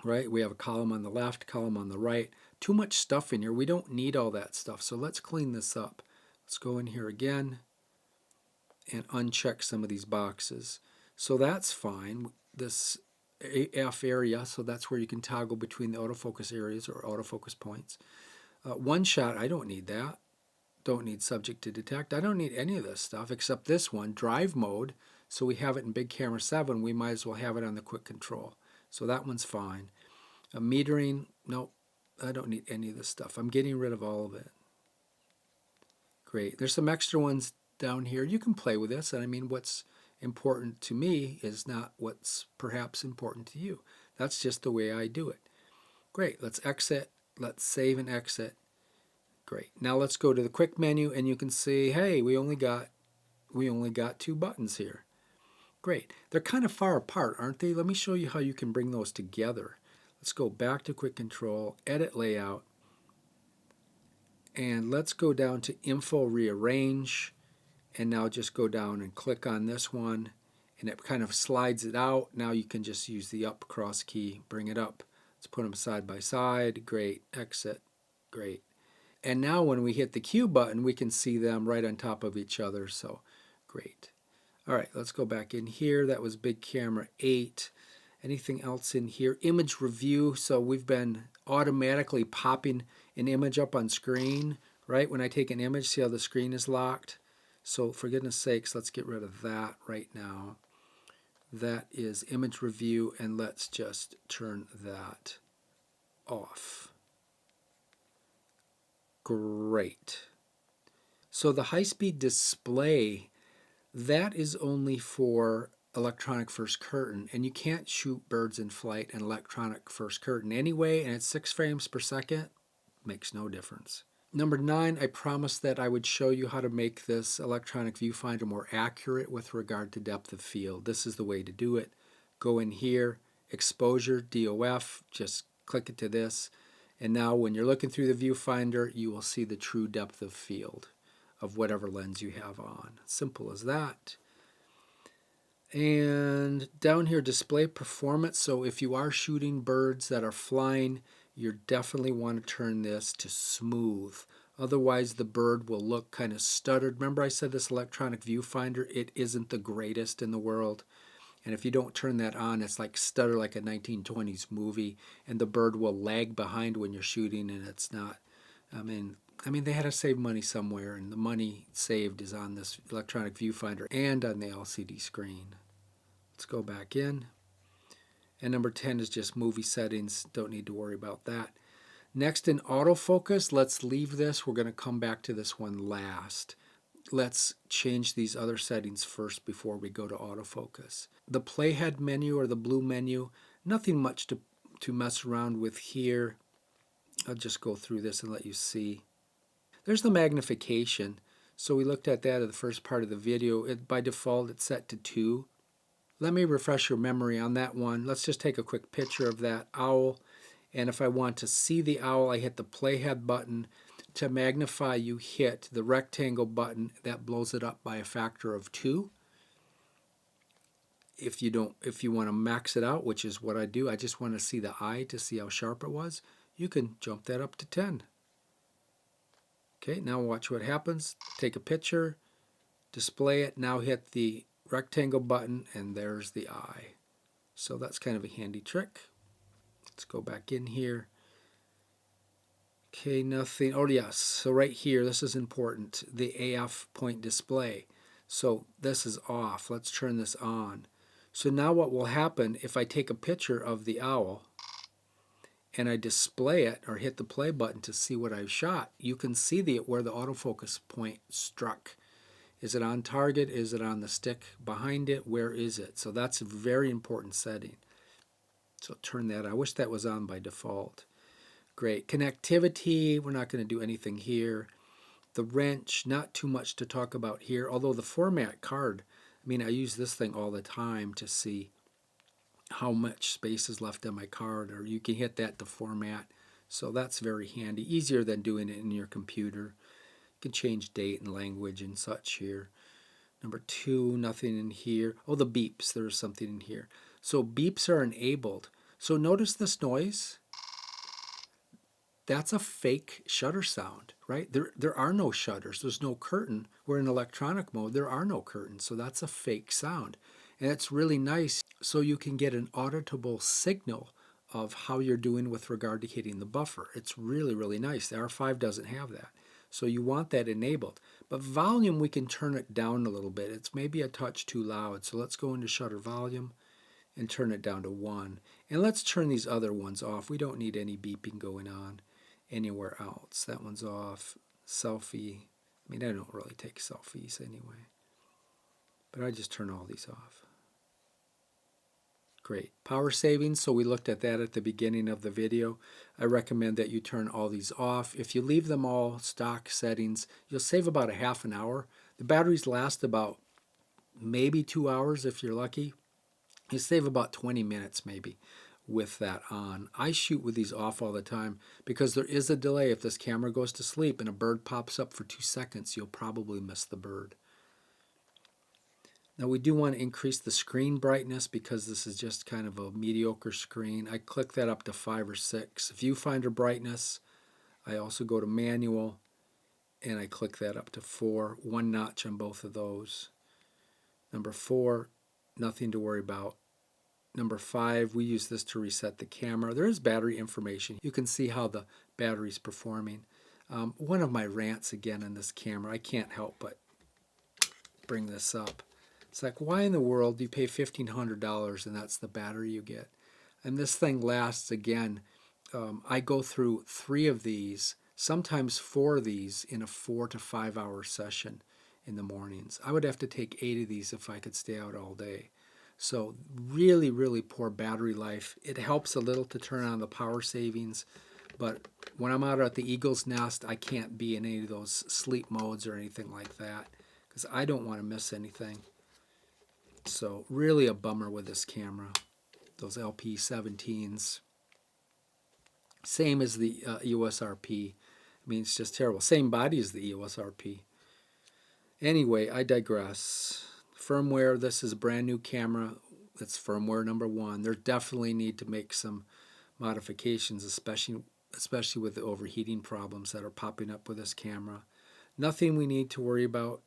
Right? We have a column on the left, column on the right. Too much stuff in here. We don't need all that stuff. So let's clean this up. Let's go in here again and uncheck some of these boxes. So that's fine. This AF area, so that's where you can toggle between the autofocus areas or autofocus points. One shot, I don't need that. Don't need subject to detect. I don't need any of this stuff except this one, drive mode. So we have it in big camera 7. We might as well have it on the quick control. So that one's fine. Metering, nope, I don't need any of this stuff. I'm getting rid of all of it. Great. There's some extra ones down here. You can play with this. And I mean, what's important to me is not what's perhaps important to you. That's just the way I do it. Great. Let's exit. Let's save and exit. Great. Now let's go to the quick menu and you can see, hey, we only got 2 buttons here. Great. They're kind of far apart, aren't they? Let me show you how you can bring those together. Let's go back to quick control, edit layout, and let's go down to info rearrange, and now just go down and click on this one and it kind of slides it out. Now you can just use the up cross key, bring it up. Let's put them side by side. Great. Exit. Great. And now when we hit the Q button, we can see them right on top of each other. So great. All right, let's go back in here. That was big camera 8. Anything else in here? Image review. So we've been automatically popping an image up on screen, right? When I take an image, see how the screen is locked? So for goodness sakes, let's get rid of that right now. That is image review, and let's just turn that off. Great. So the high-speed display, that is only for electronic first curtain, and you can't shoot birds in flight in electronic first curtain anyway, and it's 6 frames per second. Makes no difference. Number 9, I promised that I would show you how to make this electronic viewfinder more accurate with regard to depth of field. This is the way to do it. Go in here, exposure, DOF, just click it to this, and now when you're looking through the viewfinder, you will see the true depth of field of whatever lens you have on. Simple as that. And down here, display performance. So if you are shooting birds that are flying, you definitely want to turn this to smooth. Otherwise, the bird will look kind of stuttered. Remember I said this electronic viewfinder, it isn't the greatest in the world. And if you don't turn that on, it's like stutter like a 1920s movie, and the bird will lag behind when you're shooting, and it's not. I mean, they had to save money somewhere, and the money saved is on this electronic viewfinder and on the LCD screen. Let's go back in. And number 10 is just movie settings. Don't need to worry about that. Next, in autofocus, let's leave this. We're going to come back to this one last. Let's change these other settings first before we go to autofocus. The playhead menu, or the blue menu, nothing much to mess around with here. I'll just go through this and let you see. There's the magnification. So we looked at that in the first part of the video. By default, it's set to 2. Let me refresh your memory on that one. Let's just take a quick picture of that owl. And if I want to see the owl, I hit the playhead button. To magnify, you hit the rectangle button. That blows it up by a factor of 2. If you want to max it out, which is what I do, I just want to see the eye to see how sharp it was, you can jump that up to 10. Okay, now watch what happens. Take a picture, display it, now hit the rectangle button, and there's the eye. So that's kind of a handy trick. Let's go back in here. Okay, nothing. Oh yes, so right here, this is important, the AF point display. So this is off. Let's turn this on. So now what will happen if I take a picture of the owl and I display it or hit the play button to see what I've shot, you can see where the autofocus point struck. Is it on target? Is it on the stick behind it? Where is it? So that's a very important setting. So turn that on. I wish that was on by default. Great. Connectivity, we're not going to do anything here. The wrench, not too much to talk about here, although the format card, I mean, I use this thing all the time to see how much space is left on my card, or you can hit that to format. So that's very handy, easier than doing it in your computer. You can change date and language and such here. Number 2, nothing in here. Oh, the beeps, there's something in here. So beeps are enabled. So notice this noise. That's a fake shutter sound, right? There are no shutters. There's no curtain. We're in electronic mode. There are no curtains. So that's a fake sound. And it's really nice so you can get an auditable signal of how you're doing with regard to hitting the buffer. It's really, really nice. The R5 doesn't have that. So you want that enabled. But volume, we can turn it down a little bit. It's maybe a touch too loud. So let's go into shutter volume and turn it down to 1. And let's turn these other ones off. We don't need any beeping going on anywhere else. That one's off. Selfie. I mean, I don't really take selfies anyway. But I just turn all these off. Great. Power savings, so we looked at that at the beginning of the video. I recommend that you turn all these off. If you leave them all stock settings, you'll save about a half an hour. The batteries last about maybe 2 hours if you're lucky. You save about 20 minutes maybe with that on. I shoot with these off all the time because there is a delay. If this camera goes to sleep and a bird pops up for 2 seconds, you'll probably miss the bird. Now we do want to increase the screen brightness because this is just kind of a mediocre screen. I click that up to 5 or 6. Viewfinder brightness, I also go to manual and I click that up to 4. 1 notch on both of those. Number 4, nothing to worry about. Number 5, we use this to reset the camera. There is battery information. You can see how the battery's performing. One of my rants again on this camera, I can't help but bring this up. It's like, why in the world do you pay $1,500 and that's the battery you get? And this thing lasts, again, I go through 3 of these, sometimes 4 of these in a 4 to 5 hour session in the mornings. I would have to take 8 of these if I could stay out all day. So really, really poor battery life. It helps a little to turn on the power savings, But when I'm out at the eagle's nest, I can't be in any of those sleep modes or anything like that because I don't want to miss anything. So really a bummer with this camera, those LP17s. Same as the EOS RP. I mean, it's just terrible. Same body as the EOS RP. Anyway, I digress. Firmware, this is a brand new camera. It's firmware number 1. There definitely need to make some modifications, especially with the overheating problems that are popping up with this camera. Nothing we need to worry about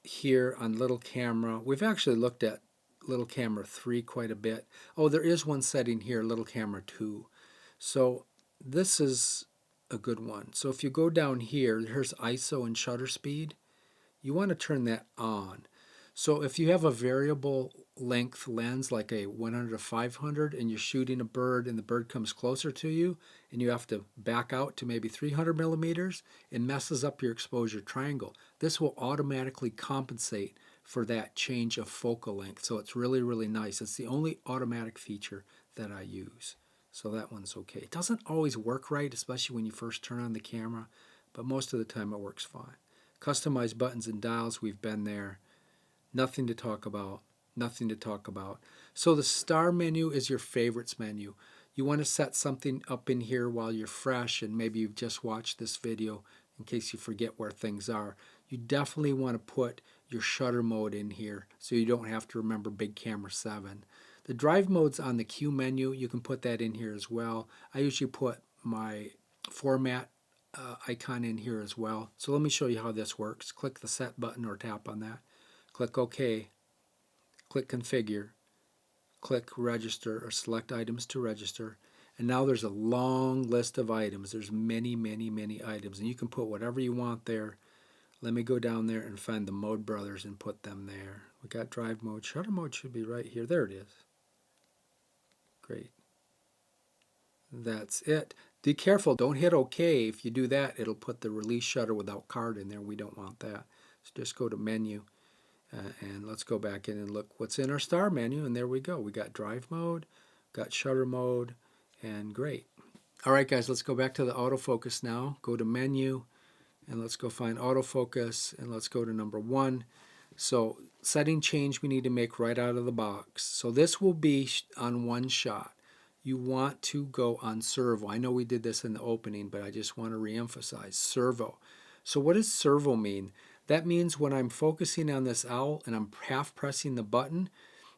here on little camera. We've actually looked at little camera 3 quite a bit. Oh, there is one setting here, little camera 2. So this is a good one. So if you go down here, here's ISO and shutter speed. You want to turn that on. So if you have a variable length lens like a 100 to 500 and you're shooting a bird and the bird comes closer to you and you have to back out to maybe 300 millimeters, it messes up your exposure triangle. This will automatically compensate for that change of focal length. So it's really, really nice. It's the only automatic feature that I use. So that one's okay. It doesn't always work right, especially when you first turn on the camera, but most of the time it works fine. Customized buttons and dials, we've been there. Nothing to talk about. Nothing to talk about. So the star menu is your favorites menu. You want to set something up in here while you're fresh and maybe you've just watched this video in case you forget where things are. You definitely want to put your shutter mode in here so you don't have to remember Big Camera 7. The drive mode's on the Q menu. You can put that in here as well. I usually put my format icon in here as well. So let me show you how this works. Click the set button or tap on that. Click OK. Click Configure. Click Register or select items to register. And now there's a long list of items. There's many, many, many items. And you can put whatever you want there. Let me go down there and find the Mode Brothers and put them there. We got drive mode. Shutter mode should be right here. There it is. Great. That's it. Be careful. Don't hit OK. If you do that, it'll put the release shutter without card in there. We don't want that. So just go to Menu. And let's go back in and look what's in our star menu. And there we go. We got drive mode, got shutter mode, and great. All right, guys, let's go back to the autofocus now. Go to Menu, and let's go find autofocus, and let's go to number 1. So setting change we need to make right out of the box. So this will be on one shot. You want to go on servo. I know we did this in the opening, but I just want to reemphasize servo. So what does servo mean? That means when I'm focusing on this owl and I'm half pressing the button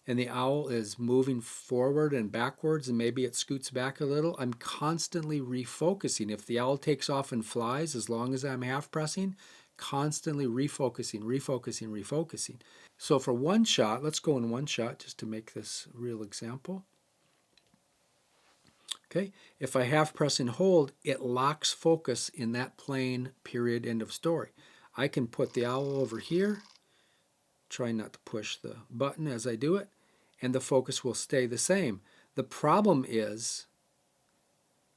and the owl is moving forward and backwards and maybe it scoots back a little, I'm constantly refocusing. If the owl takes off and flies, as long as I'm half pressing, constantly refocusing, refocusing, refocusing. So for one shot, let's go in one shot just to make this a real example. Okay, if I half press and hold, it locks focus in that plane, period, end of story. I can put the owl over here, try not to push the button as I do it, and the focus will stay the same. The problem is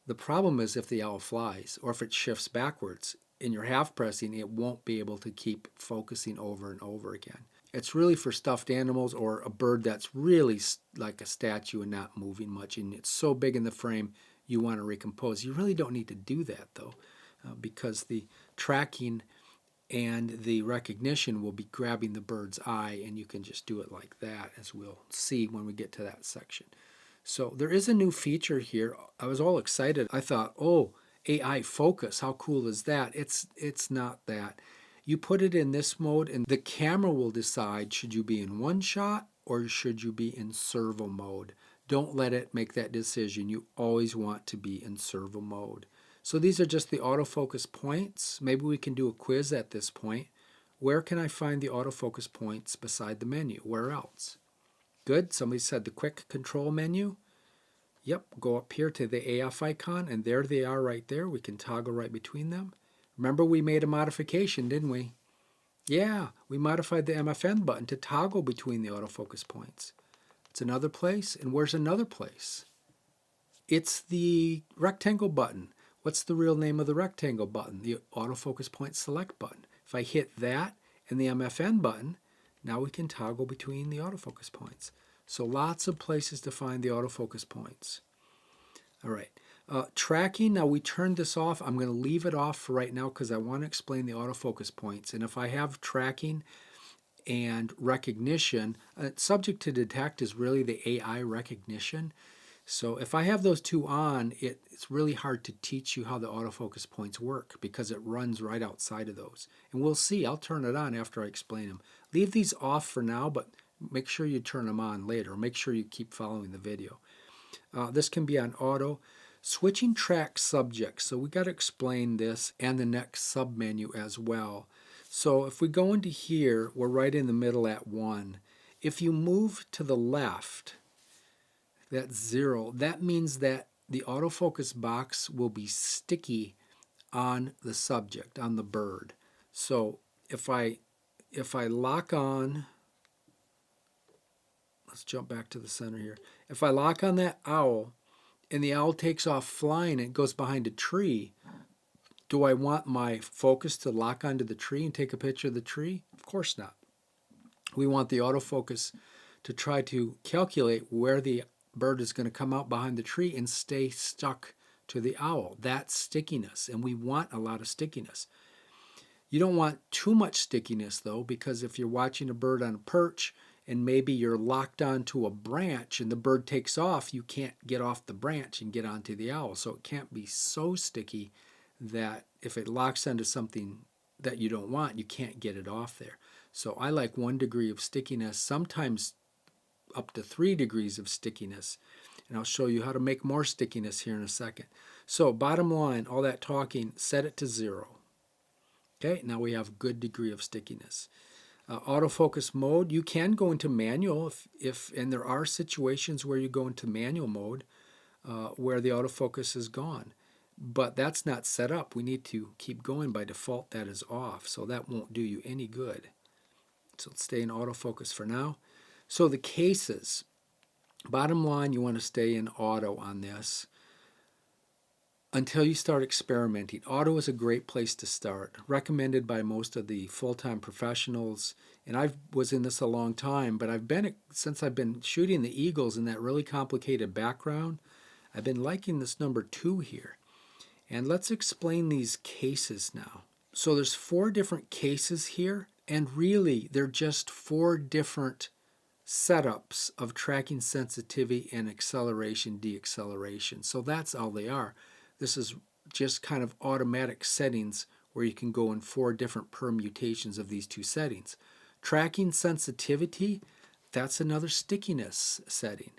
if the owl flies or if it shifts backwards and you're half pressing, it won't be able to keep focusing over and over again. It's really for stuffed animals or a bird that's really like a statue and not moving much, and it's so big in the frame you want to recompose. You really don't need to do that though, because the tracking and the recognition will be grabbing the bird's eye, and you can just do it like that, as we'll see when we get to that section. So there is a new feature here. I was all excited. I thought, oh, AI focus, how cool is that? It's not that. You put it in this mode, and the camera will decide, should you be in one shot or should you be in servo mode? Don't let it make that decision. You always want to be in servo mode. So these are just the autofocus points. Maybe we can do a quiz at this point. Where can I find the autofocus points beside the menu? Where else? Good. Somebody said the quick control menu. Yep. Go up here to the AF icon, and there they are right there. We can toggle right between them. Remember we made a modification, didn't we? Yeah, we modified the MFN button to toggle between the autofocus points. It's another place. And where's another place? It's the rectangle button. What's the real name of the rectangle button? The autofocus point select button. If I hit that and the MFN button, now we can toggle between the autofocus points. So lots of places to find the autofocus points. All right. Tracking, now we turned this off. I'm going to leave it off for right now because I want to explain the autofocus points. And if I have tracking and recognition, subject to detect is really the AI recognition. So if I have those two on, it's really hard to teach you how the autofocus points work because it runs right outside of those. And we'll see. I'll turn it on after I explain them. Leave these off for now, but make sure you turn them on later. Make sure you keep following the video. This can be on auto. Switching track subjects. So we got to explain this and the next submenu as well. So if we go into here, we're right in the middle at 1. If you move to the left, that's 0. That means that the autofocus box will be sticky on the subject, on the bird. So if I lock on, let's jump back to the center here. If I lock on that owl and the owl takes off flying and it goes behind a tree, do I want my focus to lock onto the tree and take a picture of the tree? Of course not. We want the autofocus to try to calculate where the bird is going to come out behind the tree and stay stuck to the owl. That's stickiness, and we want a lot of stickiness. You don't want too much stickiness though, because if you're watching a bird on a perch and maybe you're locked onto a branch and the bird takes off, you can't get off the branch and get onto the owl. So it can't be so sticky that if it locks onto something that you don't want, you can't get it off there. So I like 1 degree of stickiness, sometimes up to 3 degrees of stickiness. And I'll show you how to make more stickiness here in a second. So bottom line, all that talking, set it to 0. Okay, now we have a good degree of stickiness. Autofocus mode, you can go into manual and there are situations where you go into manual mode where the autofocus is gone. But that's not set up. We need to keep going. By default, that is off. So that won't do you any good. So let's stay in autofocus for now. So the cases, bottom line, you want to stay in auto on this until you start experimenting. Auto is a great place to start, recommended by most of the full-time professionals. And I was in this a long time, but since I've been shooting the eagles in that really complicated background, I've been liking this number 2 here. And let's explain these cases now. So there's 4 different cases here, and really they're just 4 different setups of tracking sensitivity and acceleration, deacceleration. So that's all they are. This is just kind of automatic settings where you can go in 4 different permutations of these 2 settings. Tracking sensitivity, that's another stickiness setting.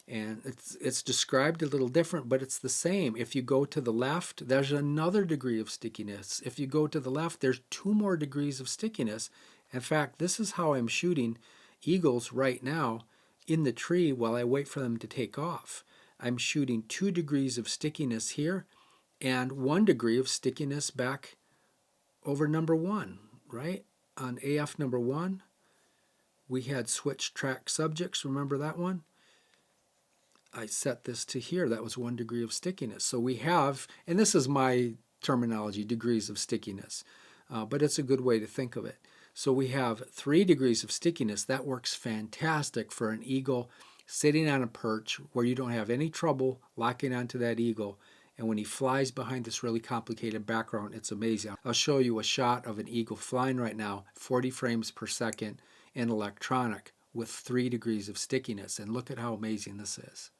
And it's described a little different, but it's the same. If you go to the left, there's another degree of stickiness. If you go to the left, there's 2 more degrees of stickiness. In fact, this is how I'm shooting eagles right now in the tree while I wait for them to take off. I'm shooting 2 degrees of stickiness here and 1 degree of stickiness back over number 1, right? On AF number 1, we had switch track subjects. Remember that one? I set this to here. That was 1 degree of stickiness. So we have, and this is my terminology, degrees of stickiness, but it's a good way to think of it. So we have 3 degrees of stickiness. That works fantastic for an eagle sitting on a perch where you don't have any trouble locking onto that eagle. And when he flies behind this really complicated background, it's amazing. I'll show you a shot of an eagle flying right now, 40 frames per second in electronic with 3 degrees of stickiness. And look at how amazing this is.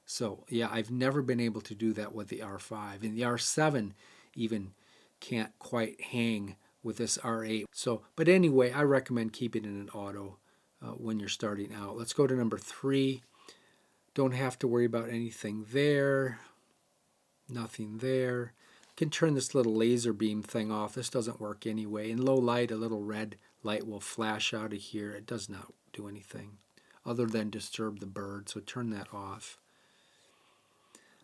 So yeah, I've never been able to do that with the R5. And the R7 even can't quite hang with this R8. So, but anyway, I recommend keeping it in auto when you're starting out. Let's go to number 3. Don't have to worry about anything there. Nothing there. Can turn this little laser beam thing off. This doesn't work anyway. In low light, a little red light will flash out of here. It does not do anything other than disturb the bird, so turn that off.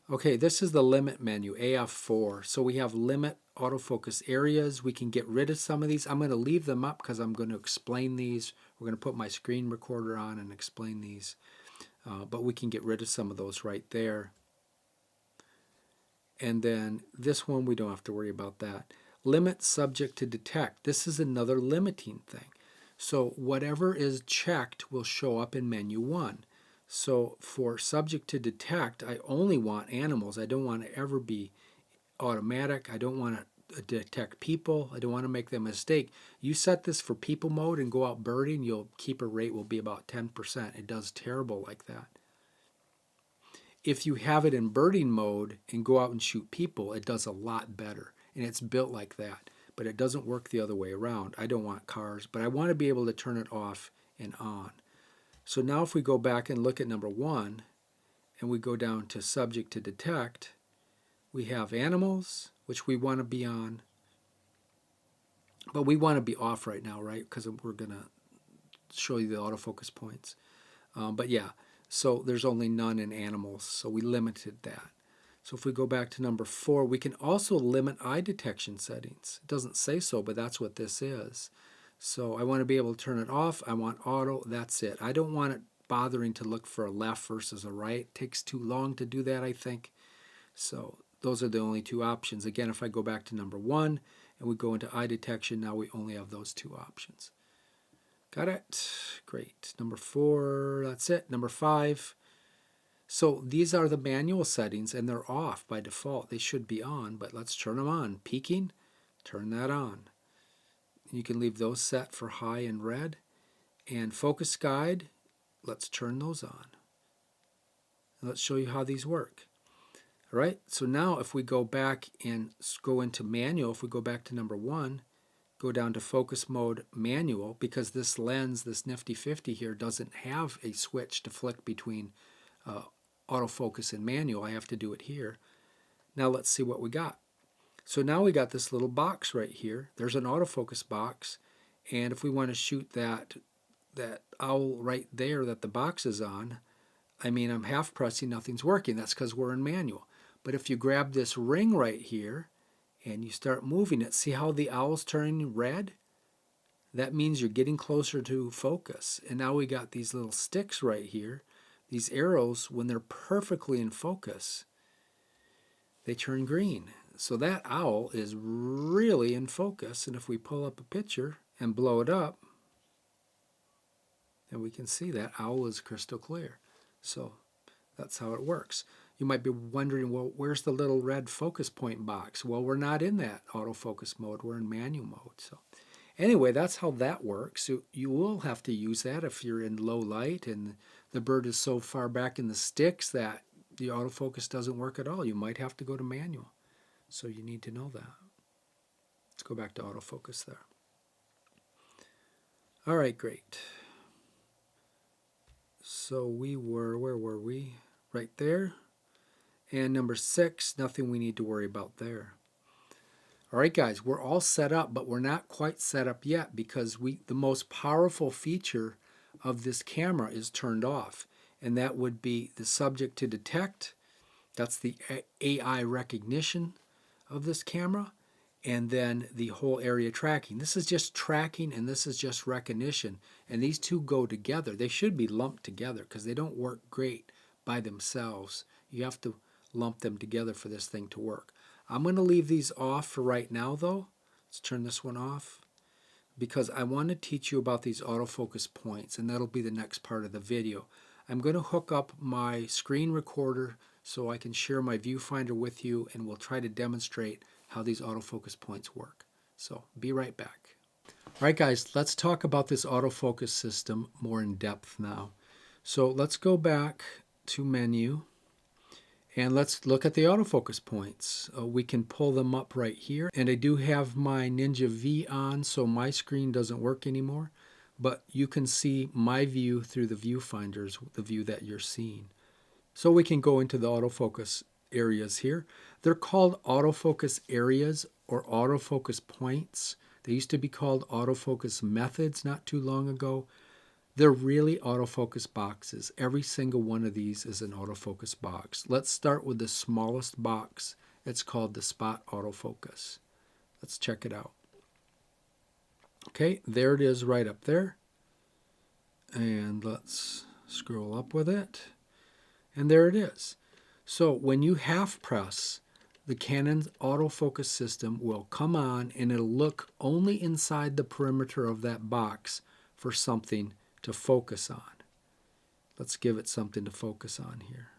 Okay, this is the limit menu, AF4. So we have limit autofocus areas. We can get rid of some of these. I'm going to leave them up because I'm going to explain these. We're going to put my screen recorder on and explain these. But we can get rid of some of those right there. And then this one, we don't have to worry about that. Limit subject to detect. This is another limiting thing. So whatever is checked will show up in menu 1. So for subject to detect, I only want animals. I don't want to ever be automatic. I don't want to detect people. I don't want to make them mistake. You set this for people mode and go out birding, your keeper rate will be about 10%. It does terrible like that. If you have it in birding mode and go out and shoot people, it does a lot better. And it's built like that. But it doesn't work the other way around. I don't want cars, but I want to be able to turn it off and on. So now if we go back and look at number 1, and we go down to subject to detect, we have animals, which we want to be on. But we want to be off right now, right? Because we're going to show you the autofocus points. But yeah, so there's only none in animals, so we limited that. So if we go back to number 4, we can also limit eye detection settings. It doesn't say so, but that's what this is. So I want to be able to turn it off. I want auto. That's it. I don't want it bothering to look for a left versus a right. It takes too long to do that, I think. So those are the only 2 options. Again, if I go back to number 1 and we go into eye detection, now we only have those 2 options. Got it? Great. Number 4, that's it. Number 5. So these are the manual settings, and they're off by default. They should be on, but let's turn them on. Peaking, turn that on. You can leave those set for high and red. And focus guide, let's turn those on. Let's show you how these work. All right, so now if we go back and go into manual, if we go back to number 1, go down to focus mode manual, because this lens, this nifty 50 here, doesn't have a switch to flick between autofocus and manual. I have to do it here. Now let's see what we got. So now we got this little box right here. There's an autofocus box, and if we want to shoot that owl right there that the box is on, I mean, I'm half pressing, nothing's working. That's because we're in manual. But if you grab this ring right here and you start moving it, see how the owl's turning red? That means you're getting closer to focus. And now we got these little sticks right here. These arrows, when they're perfectly in focus, they turn green. So that owl is really in focus. And if we pull up a picture and blow it up, then we can see that owl is crystal clear. So that's how it works. You might be wondering, well, where's the little red focus point box? Well, we're not in that autofocus mode. We're in manual mode. So anyway, that's how that works. So you will have to use that if you're in low light and the bird is so far back in the sticks that the autofocus doesn't work at all. You might have to go to manual. So you need to know that. Let's go back to autofocus there. All right, great. So we were, where were we? Right there. And number 6, nothing we need to worry about there. All right, guys, we're all set up, but we're not quite set up yet because the most powerful feature of this camera is turned off, and that would be the subject to detect. That's the AI recognition of this camera, and then the whole area tracking. This is just tracking, and this is just recognition, and these 2 go together. They should be lumped together because they don't work great by themselves. You have to lump them together for this thing to work. I'm going to leave these off for right now, though. Let's turn this one off because I want to teach you about these autofocus points, and that'll be the next part of the video. I'm going to hook up my screen recorder so I can share my viewfinder with you, and we'll try to demonstrate how these autofocus points work. So be right back. All right, guys, let's talk about this autofocus system more in depth now. So let's go back to menu. And let's look at the autofocus points. We can pull them up right here. And I do have my Ninja V on, so my screen doesn't work anymore. But you can see my view through the viewfinders, the view that you're seeing. So we can go into the autofocus areas here. They're called autofocus areas or autofocus points. They used to be called autofocus methods not too long ago. They're really autofocus boxes. Every single one of these is an autofocus box. Let's start with the smallest box. It's called the spot autofocus. Let's check it out. Okay, there it is right up there. And let's scroll up with it. And there it is. So when you half press, the Canon autofocus system will come on and it'll look only inside the perimeter of that box for something to focus on. Let's give it something to focus on here.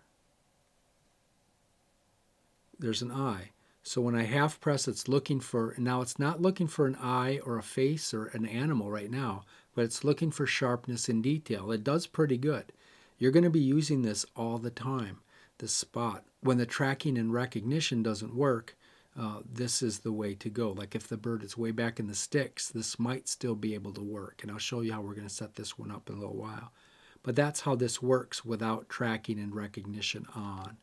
There's an eye. So when I half press, it's looking for, now it's not looking for an eye or a face or an animal right now, but it's looking for sharpness and detail. It does pretty good. You're going to be using this all the time, this spot. When the tracking and recognition doesn't work, this is the way to go. Like if the bird is way back in the sticks, this might still be able to work. And I'll show you how we're going to set this one up in a little while. But that's how this works without tracking and recognition on.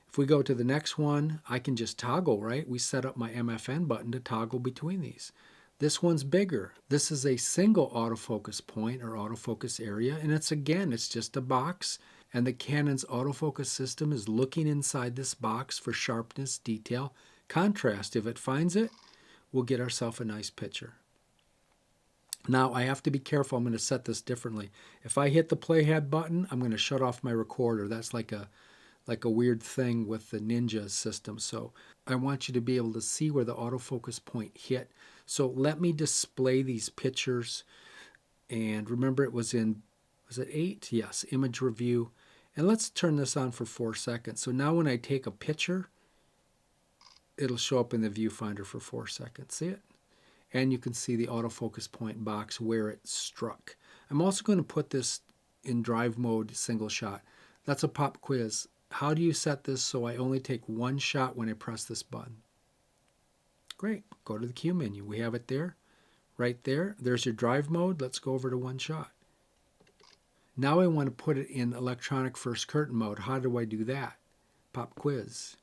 If we go to the next one, I can just toggle, right? We set up my MFN button to toggle between these. This one's bigger. This is a single autofocus point or autofocus area, and it's just a box, and the Canon's autofocus system is looking inside this box for sharpness, detail, contrast. If it finds it, we'll get ourselves a nice picture. Now, I have to be careful. I'm going to set this differently. If I hit the playhead button, I'm going to shut off my recorder. That's like a weird thing with the Ninja system. So I want you to be able to see where the autofocus point hit. So let me display these pictures. And remember was it 8? Yes, image review. And let's turn this on for 4 seconds. So now when I take a picture, it'll show up in the viewfinder for 4 seconds. See it? And you can see the autofocus point box where it struck. I'm also going to put this in drive mode single shot. That's a pop quiz. How do you set this so I only take one shot when I press this button? Great. Go to the Q menu. We have it there. Right there. There's your drive mode. Let's go over to one shot. Now I want to put it in electronic first curtain mode. How do I do that? Pop quiz.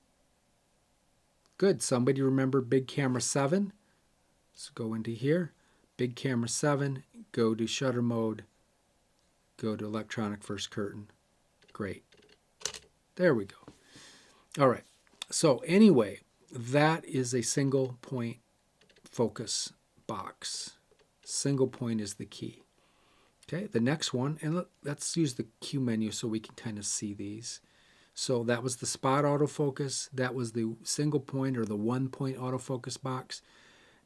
Good. Somebody remember big camera 7? Let's go into here. Big camera 7. Go to shutter mode. Go to electronic first curtain. Great. There we go. All right. So anyway, that is a single point focus box. Single point is the key. Okay, the next one, and let's use the Q menu so we can kind of see these. So that was the spot autofocus. That was the single point or the 1 point autofocus box.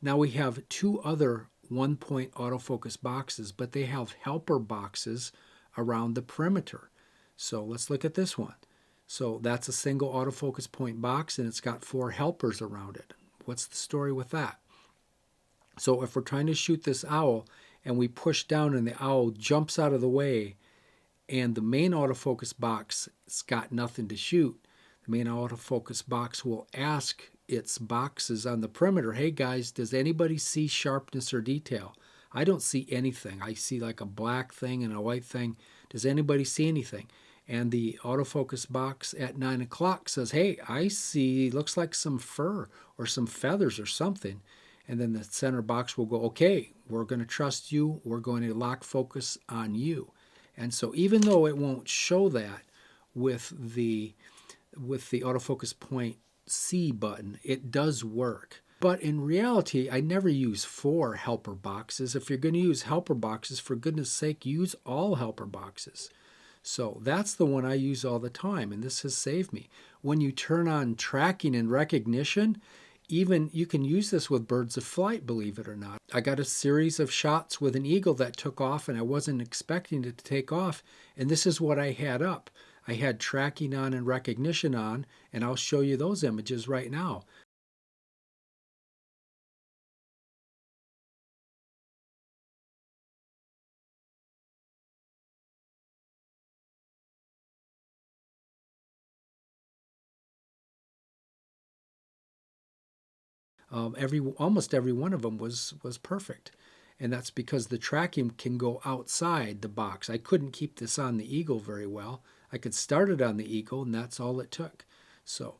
Now we have 2 other 1 point autofocus boxes, but they have helper boxes around the perimeter. So let's look at this one. So that's a single autofocus point box, and it's got 4 helpers around it. What's the story with that? So if we're trying to shoot this owl and we push down and the owl jumps out of the way and the main autofocus box has got nothing to shoot, the main autofocus box will ask its boxes on the perimeter, hey guys, does anybody see sharpness or detail? I don't see anything. I see like a black thing and a white thing. Does anybody see anything? And the autofocus box at 9 o'clock says, hey, I see, looks like some fur or some feathers or something. And then the center box will go, okay, we're going to trust you. We're going to lock focus on you. And so even though it won't show that with the autofocus point C button, it does work. But in reality, I never use 4 helper boxes. If you're going to use helper boxes, for goodness sake, use all helper boxes. So that's the one I use all the time, and this has saved me. When you turn on tracking and recognition, even you can use this with birds of flight, believe it or not. I got a series of shots with an eagle that took off, and I wasn't expecting it to take off, and this is what I had up. I had tracking on and recognition on, and I'll show you those images right now. Almost every one of them was perfect. And that's because the tracking can go outside the box. I couldn't keep this on the eagle very well. I could start it on the eagle, and that's all it took. So,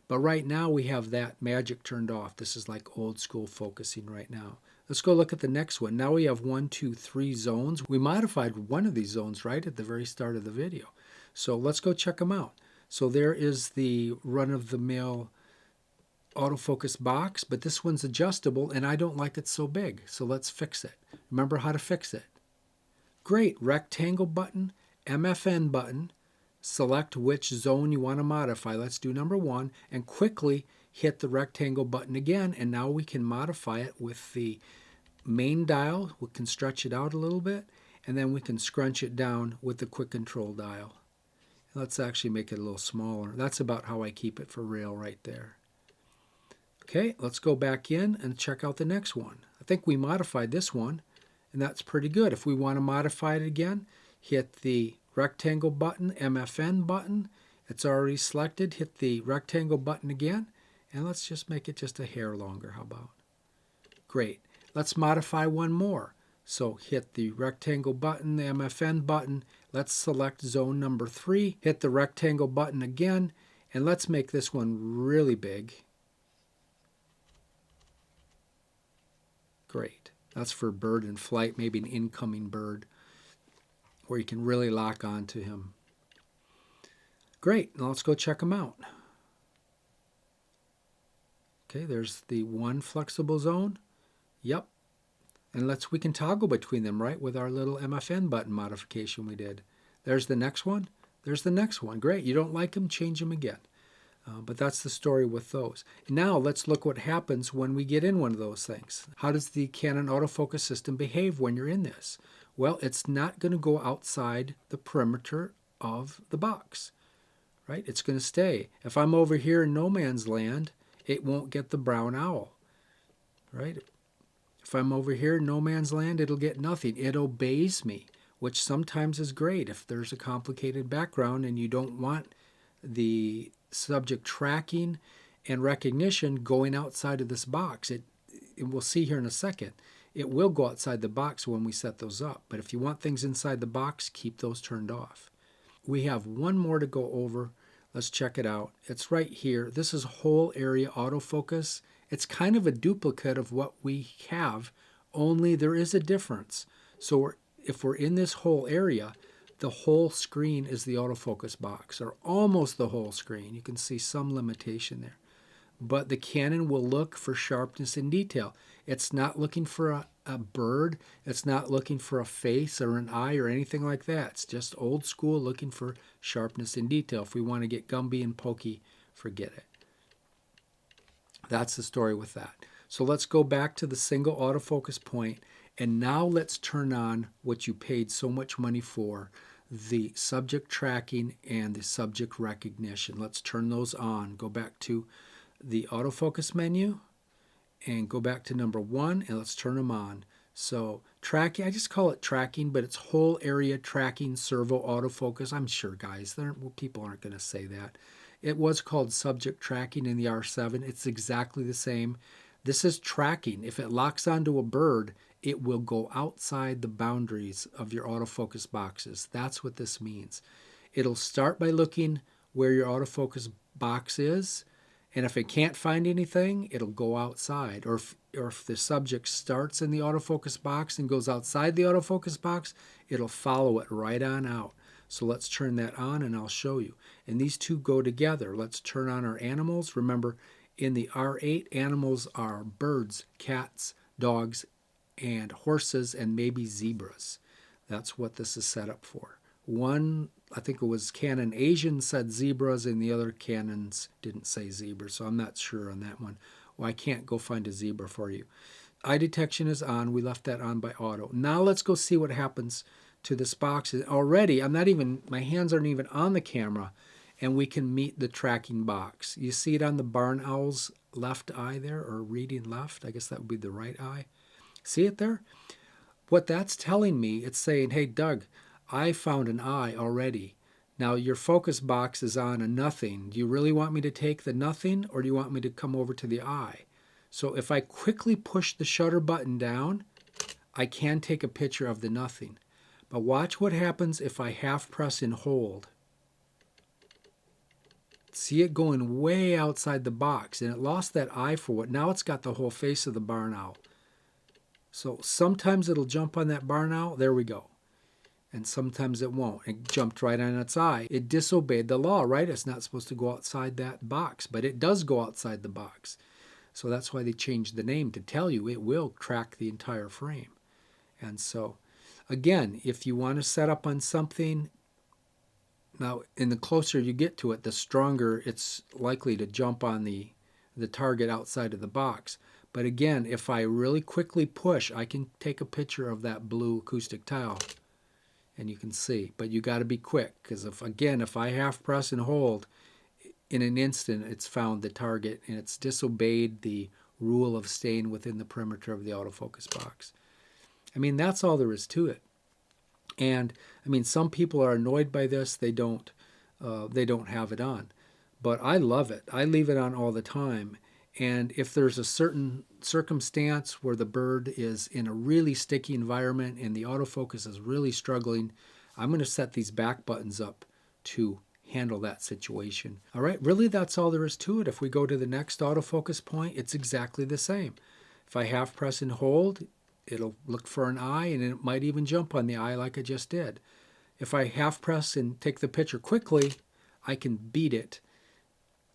but right now we have that magic turned off. This is like old school focusing right now. Let's go look at the next one. Now we have 1, 2, 3 zones. We modified one of these zones right at the very start of the video. So let's go check them out. So there is the run-of-the-mill autofocus box, but this one's adjustable and I don't like it so big. So let's fix it. Remember how to fix it. Great, rectangle button, MFN button, select which zone you want to modify. Let's do number 1 and quickly hit the rectangle button again, and now we can modify it with the main dial. We can stretch it out a little bit, and then we can scrunch it down with the quick control dial. Let's actually make it a little smaller. That's about how I keep it for real right there. Okay, let's go back in and check out the next one. I think we modified this one, and that's pretty good. If we want to modify it again, hit the rectangle button, MFN button. It's already selected. Hit the rectangle button again, and let's just make it just a hair longer. How about? Great. Let's modify one more. So hit the rectangle button, the MFN button. Let's select zone number 3. Hit the rectangle button again, and let's make this one really big. Great. That's for bird in flight, maybe an incoming bird, where you can really lock on to him. Great. Now let's go check them out. Okay, there's the one flexible zone. Yep. And we can toggle between them, right, with our little MFN button modification we did. There's the next one. There's the next one. Great. You don't like them, change them again. But that's the story with those. Now let's look what happens when we get in one of those things. How does the Canon autofocus system behave when you're in this? Well, it's not going to go outside the perimeter of the box, right? It's going to stay. If I'm over here in no man's land, it won't get the brown owl, right? If I'm over here in no man's land, it'll get nothing. It obeys me, which sometimes is great if there's a complicated background and you don't want the subject tracking and recognition going outside of this box. We'll see here in a second. It will go outside the box when we set those up. But if you want things inside the box, keep those turned off. We have one more to go over. Let's check it out. It's right here. This is whole area autofocus. It's kind of a duplicate of what we have, only there is a difference. So if we're in this whole area, the whole screen is the autofocus box, or almost the whole screen. You can see some limitation there. But the Canon will look for sharpness and detail. It's not looking for a bird. It's not looking for a face or an eye or anything like that. It's just old school looking for sharpness and detail. If we want to get Gumby and pokey, forget it. That's the story with that. So let's go back to the single autofocus point, and now let's turn on what you paid so much money for, the subject tracking and the subject recognition. Let's turn those on. Go back to the autofocus menu and go back to number 1, and let's turn them on. So tracking, I just call it tracking, but it's whole area tracking servo autofocus. I'm sure, guys, people aren't going to say that. It was called subject tracking in the R7. It's exactly the same. This is tracking. If it locks onto a bird, it will go outside the boundaries of your autofocus boxes. That's what this means. It'll start by looking where your autofocus box is, and if it can't find anything, it'll go outside. Or if the subject starts in the autofocus box and goes outside the autofocus box, it'll follow it right on out. So let's turn that on and I'll show you. And these two go together. Let's turn on our animals. Remember, in the R8, animals are birds, cats, dogs, and horses, and maybe zebras. That's what this is set up for. One, I think it was Canon Asian said zebras, and the other Canons didn't say zebras, so I'm not sure on that one. Well, I can't go find a zebra for you. Eye detection is on. We left that on by auto. Now let's go see what happens to this box. Already, my hands aren't even on the camera, and we can meet the tracking box. You see it on the barn owl's left eye there, or reading left. I guess that would be the right eye. See it there? What that's telling me, it's saying, hey, Doug, I found an eye already. Now your focus box is on a nothing. Do you really want me to take the nothing, or do you want me to come over to the eye? So if I quickly push the shutter button down, I can take a picture of the nothing. But watch what happens if I half press and hold. See it going way outside the box, and it lost that eye for what? Now it's got the whole face of the barn owl. So sometimes it'll jump on that barn owl. There we go. And sometimes it won't. It jumped right on its eye. It disobeyed the law, right? It's not supposed to go outside that box, but it does go outside the box. So that's why they changed the name, to tell you it will track the entire frame. And so, again, if you want to set up on something, now, and the closer you get to it, the stronger it's likely to jump on the target outside of the box. But again, if I really quickly push, I can take a picture of that blue acoustic tile and you can see. But you got to be quick, because if I half press and hold, in an instant it's found the target and it's disobeyed the rule of staying within the perimeter of the autofocus box. I mean, that's all there is to it. And I mean, some people are annoyed by this. They don't have it on, but I love it. I leave it on all the time. And if there's a certain circumstance where the bird is in a really sticky environment and the autofocus is really struggling, I'm going to set these back buttons up to handle that situation. All right, really that's all there is to it. If we go to the next autofocus point, it's exactly the same. If I half press and hold, it'll look for an eye, and it might even jump on the eye like I just did. If I half press and take the picture quickly, I can beat it,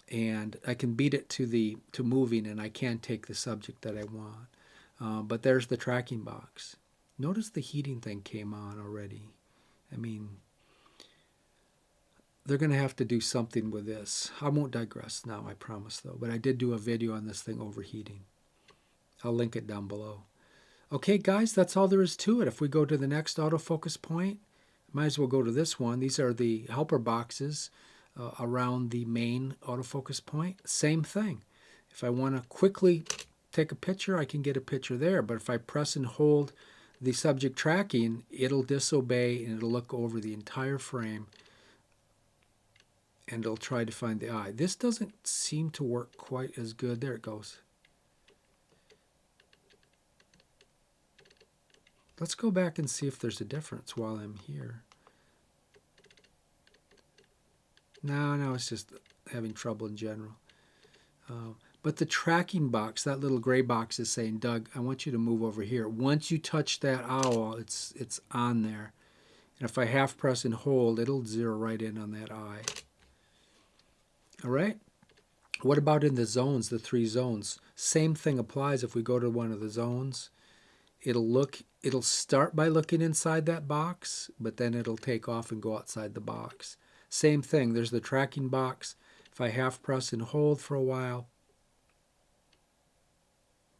and I can beat it to moving, and I can take the subject that I want. But there's the tracking box. Notice the heating thing came on already. I mean, they're going to have to do something with this. I won't digress now, I promise, though. But I did do a video on this thing overheating. I'll link it down below. Okay, guys, that's all there is to it. If we go to the next autofocus point, might as well go to this one. These are the helper boxes around the main autofocus point. Same thing. If I want to quickly take a picture, I can get a picture there. But if I press and hold the subject tracking, it'll disobey and it'll look over the entire frame and it'll try to find the eye. This doesn't seem to work quite as good. There it goes. Let's go back and see if there's a difference while I'm here. No, it's just having trouble in general. But the tracking box, that little gray box is saying, Doug, I want you to move over here. Once you touch that owl, it's on there. And if I half press and hold, it'll zero right in on that eye. All right? What about in the zones, the 3 zones? Same thing applies. If we go to one of the zones, it'll start by looking inside that box, but then it'll take off and go outside the box. Same thing, there's the tracking box. If I half press and hold for a while,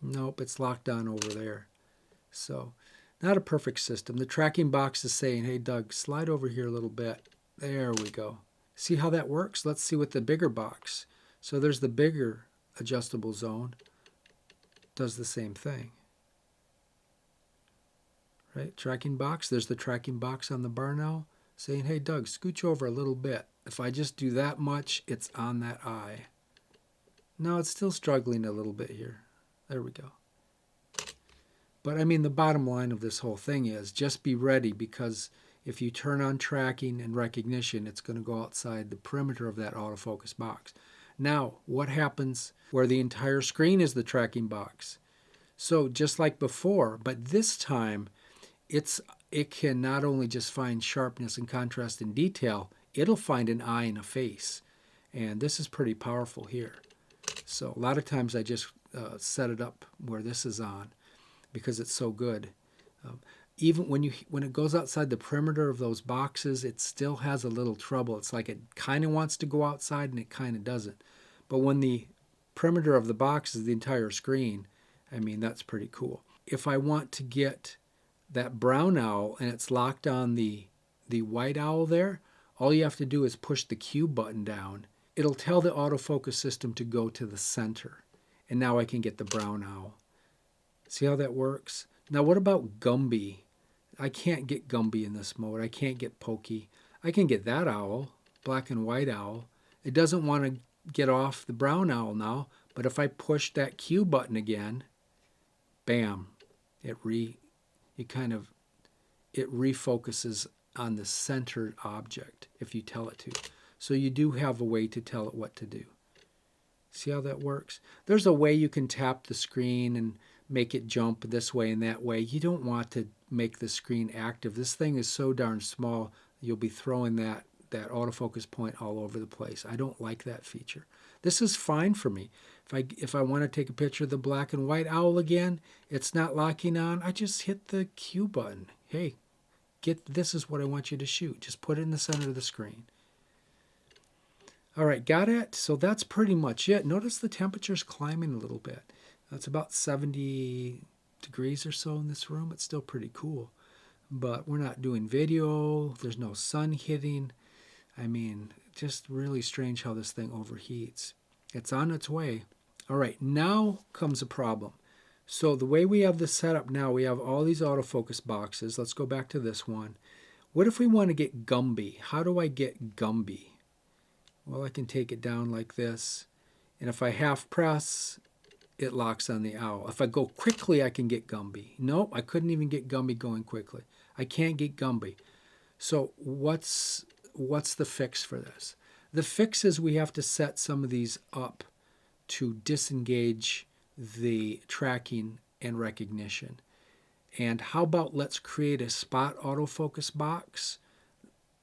nope, it's locked on over there. So, not a perfect system. The tracking box is saying, hey Doug, slide over here a little bit. There we go. See how that works? Let's see with the bigger box. So there's the bigger adjustable zone. Does the same thing. Right, tracking box. There's the tracking box on the bar now saying, hey Doug, scooch over a little bit. If I just do that much, it's on that eye. No, it's still struggling a little bit here. There we go. But I mean, the bottom line of this whole thing is just be ready, because if you turn on tracking and recognition, it's going to go outside the perimeter of that autofocus box. Now, what happens where the entire screen is the tracking box? So just like before, but this time, it can not only just find sharpness and contrast and detail, it'll find an eye and a face. And this is pretty powerful here. So a lot of times I just set it up where this is on because it's so good. Even when it goes outside the perimeter of those boxes, it still has a little trouble. It's like it kind of wants to go outside and it kind of doesn't. But when the perimeter of the box is the entire screen, I mean, that's pretty cool. If I want to get that brown owl and it's locked on the white owl there, all you have to do is push the Q button down. It'll tell the autofocus system to go to the center. And now I can get the brown owl. See how that works? Now what about Gumby? I can't get Gumby in this mode. I can't get Pokey. I can get that owl, black and white owl. It doesn't want to get off the brown owl now, but if I push that Q button again, bam, it refocuses on the centered object if you tell it to. So you do have a way to tell it what to do. See how that works? There's a way you can tap the screen and make it jump this way and that way. You don't want to make the screen active. This thing is so darn small, you'll be throwing that autofocus point all over the place. I don't like that feature. This is fine for me. If I want to take a picture of the black and white owl again, it's not locking on, I just hit the Q button. Hey, this is what I want you to shoot. Just put it in the center of the screen. All right, got it? So that's pretty much it. Notice the temperature's climbing a little bit. That's about 70 degrees or so in this room. It's still pretty cool. but we're not doing video. There's no sun hitting. I mean, just really strange how this thing overheats. It's on its way. All right, now comes a problem. So the way we have this set up now, we have all these autofocus boxes. Let's go back to this one. What if we want to get Gumby? How do I get Gumby? Well, I can take it down like this. And if I half press, it locks on the owl. If I go quickly, I can get Gumby. Nope, I couldn't even get Gumby going quickly. I can't get Gumby. So what's the fix for this? The fix is we have to set some of these up to disengage the tracking and recognition. And how about let's create a spot autofocus box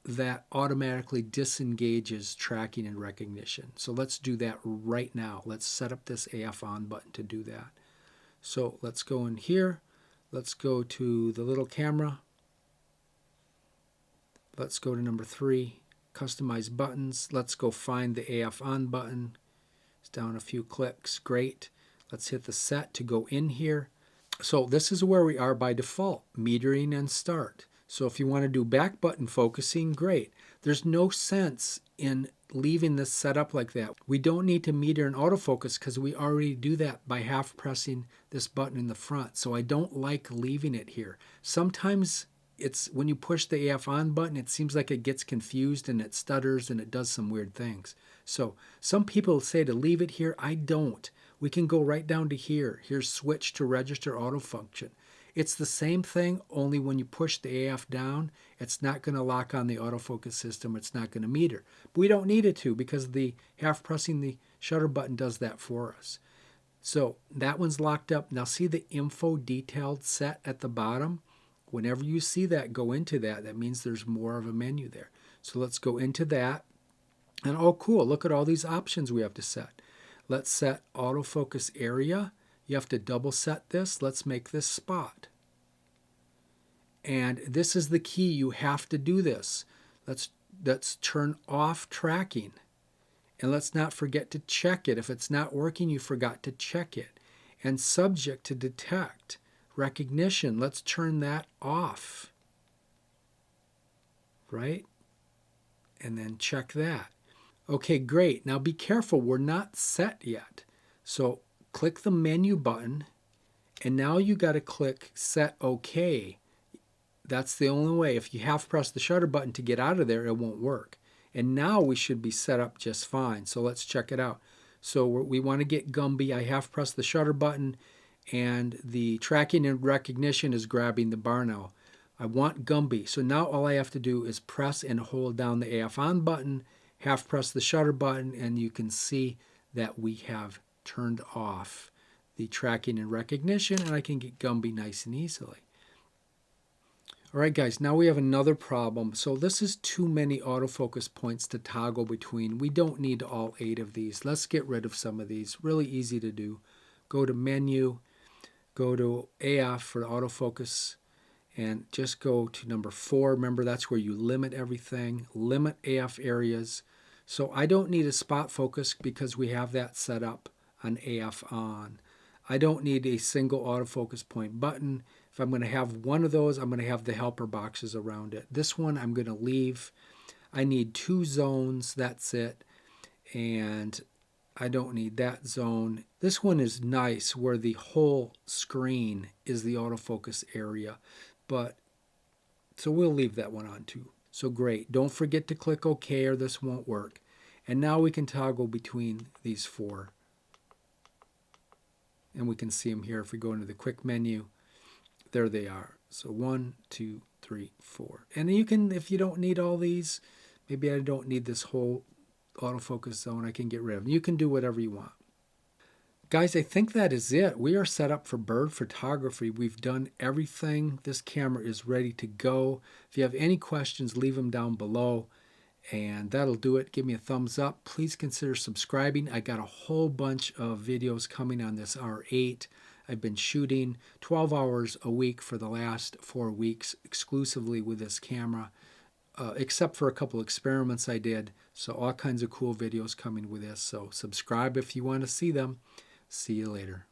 that automatically disengages tracking and recognition. So let's do that right now. Let's set up this AF on button to do that. So let's go in here. Let's go to the little camera. Let's go to number 3, customize buttons. Let's go find the AF on button. It's down a few clicks. Great. Let's hit the set to go in here. So this is where we are by default, metering and start. So if you want to do back button focusing, great. There's no sense in leaving this set up like that. We don't need to meter and autofocus because we already do that by half pressing this button in the front. So I don't like leaving it here. Sometimes it's when you push the AF on button, it seems like it gets confused and it stutters and it does some weird things. So some people say to leave it here. I don't. We can go right down to here. Here's switch to register auto function. It's the same thing, only when you push the AF down, it's not going to lock on the autofocus system. It's not going to meter. But we don't need it to because the half pressing the shutter button does that for us. So that one's locked up. Now see the info detailed set at the bottom? Whenever you see that, go into that. That means there's more of a menu there. So let's go into that. And oh, cool. Look at all these options we have to set. Let's set autofocus area. You have to double set this. Let's make this spot. And this is the key. You have to do this. Let's turn off tracking. And let's not forget to check it. If it's not working, you forgot to check it. And subject to detect. Recognition, let's turn that off. Right? And then check that. Okay, great. Now be careful. We're not set yet. So click the menu button, and now you got to click Set OK. That's the only way. If you half press the shutter button to get out of there, it won't work. And now we should be set up just fine. So let's check it out. So we want to get Gumby. I half press the shutter button, and the tracking and recognition is grabbing the bar now. I want Gumby. So now all I have to do is press and hold down the AF on button, half press the shutter button, and you can see that we have turned off the tracking and recognition, and I can get Gumby nice and easily. All right, guys, now we have another problem. So this is too many autofocus points to toggle between. We don't need all 8 of these. Let's get rid of some of these. Really easy to do. Go to Menu, go to AF for autofocus, and just go to number 4. Remember, that's where you limit everything. Limit AF areas. So I don't need a spot focus because we have that set up on AF on. I don't need a single autofocus point button. If I'm going to have one of those, I'm going to have the helper boxes around it. This one I'm going to leave. I need 2 zones. That's it. And I don't need that zone. This one is nice where the whole screen is the autofocus area. So we'll leave that one on too. So great. Don't forget to click OK or this won't work. And now we can toggle between these 4. And we can see them here if we go into the quick menu. There they are. So 1, 2, 3, 4. And you can, if you don't need all these, maybe I don't need this whole autofocus zone, I can get rid of them. You can do whatever you want. Guys, I think that is it. We are set up for bird photography. We've done everything. This camera is ready to go. If you have any questions, leave them down below. And that'll do it. Give me a thumbs up. Please consider subscribing. I got a whole bunch of videos coming on this R8. I've been shooting 12 hours a week for the last 4 weeks exclusively with this camera, except for a couple experiments I did. So all kinds of cool videos coming with this. So subscribe if you want to see them. See you later.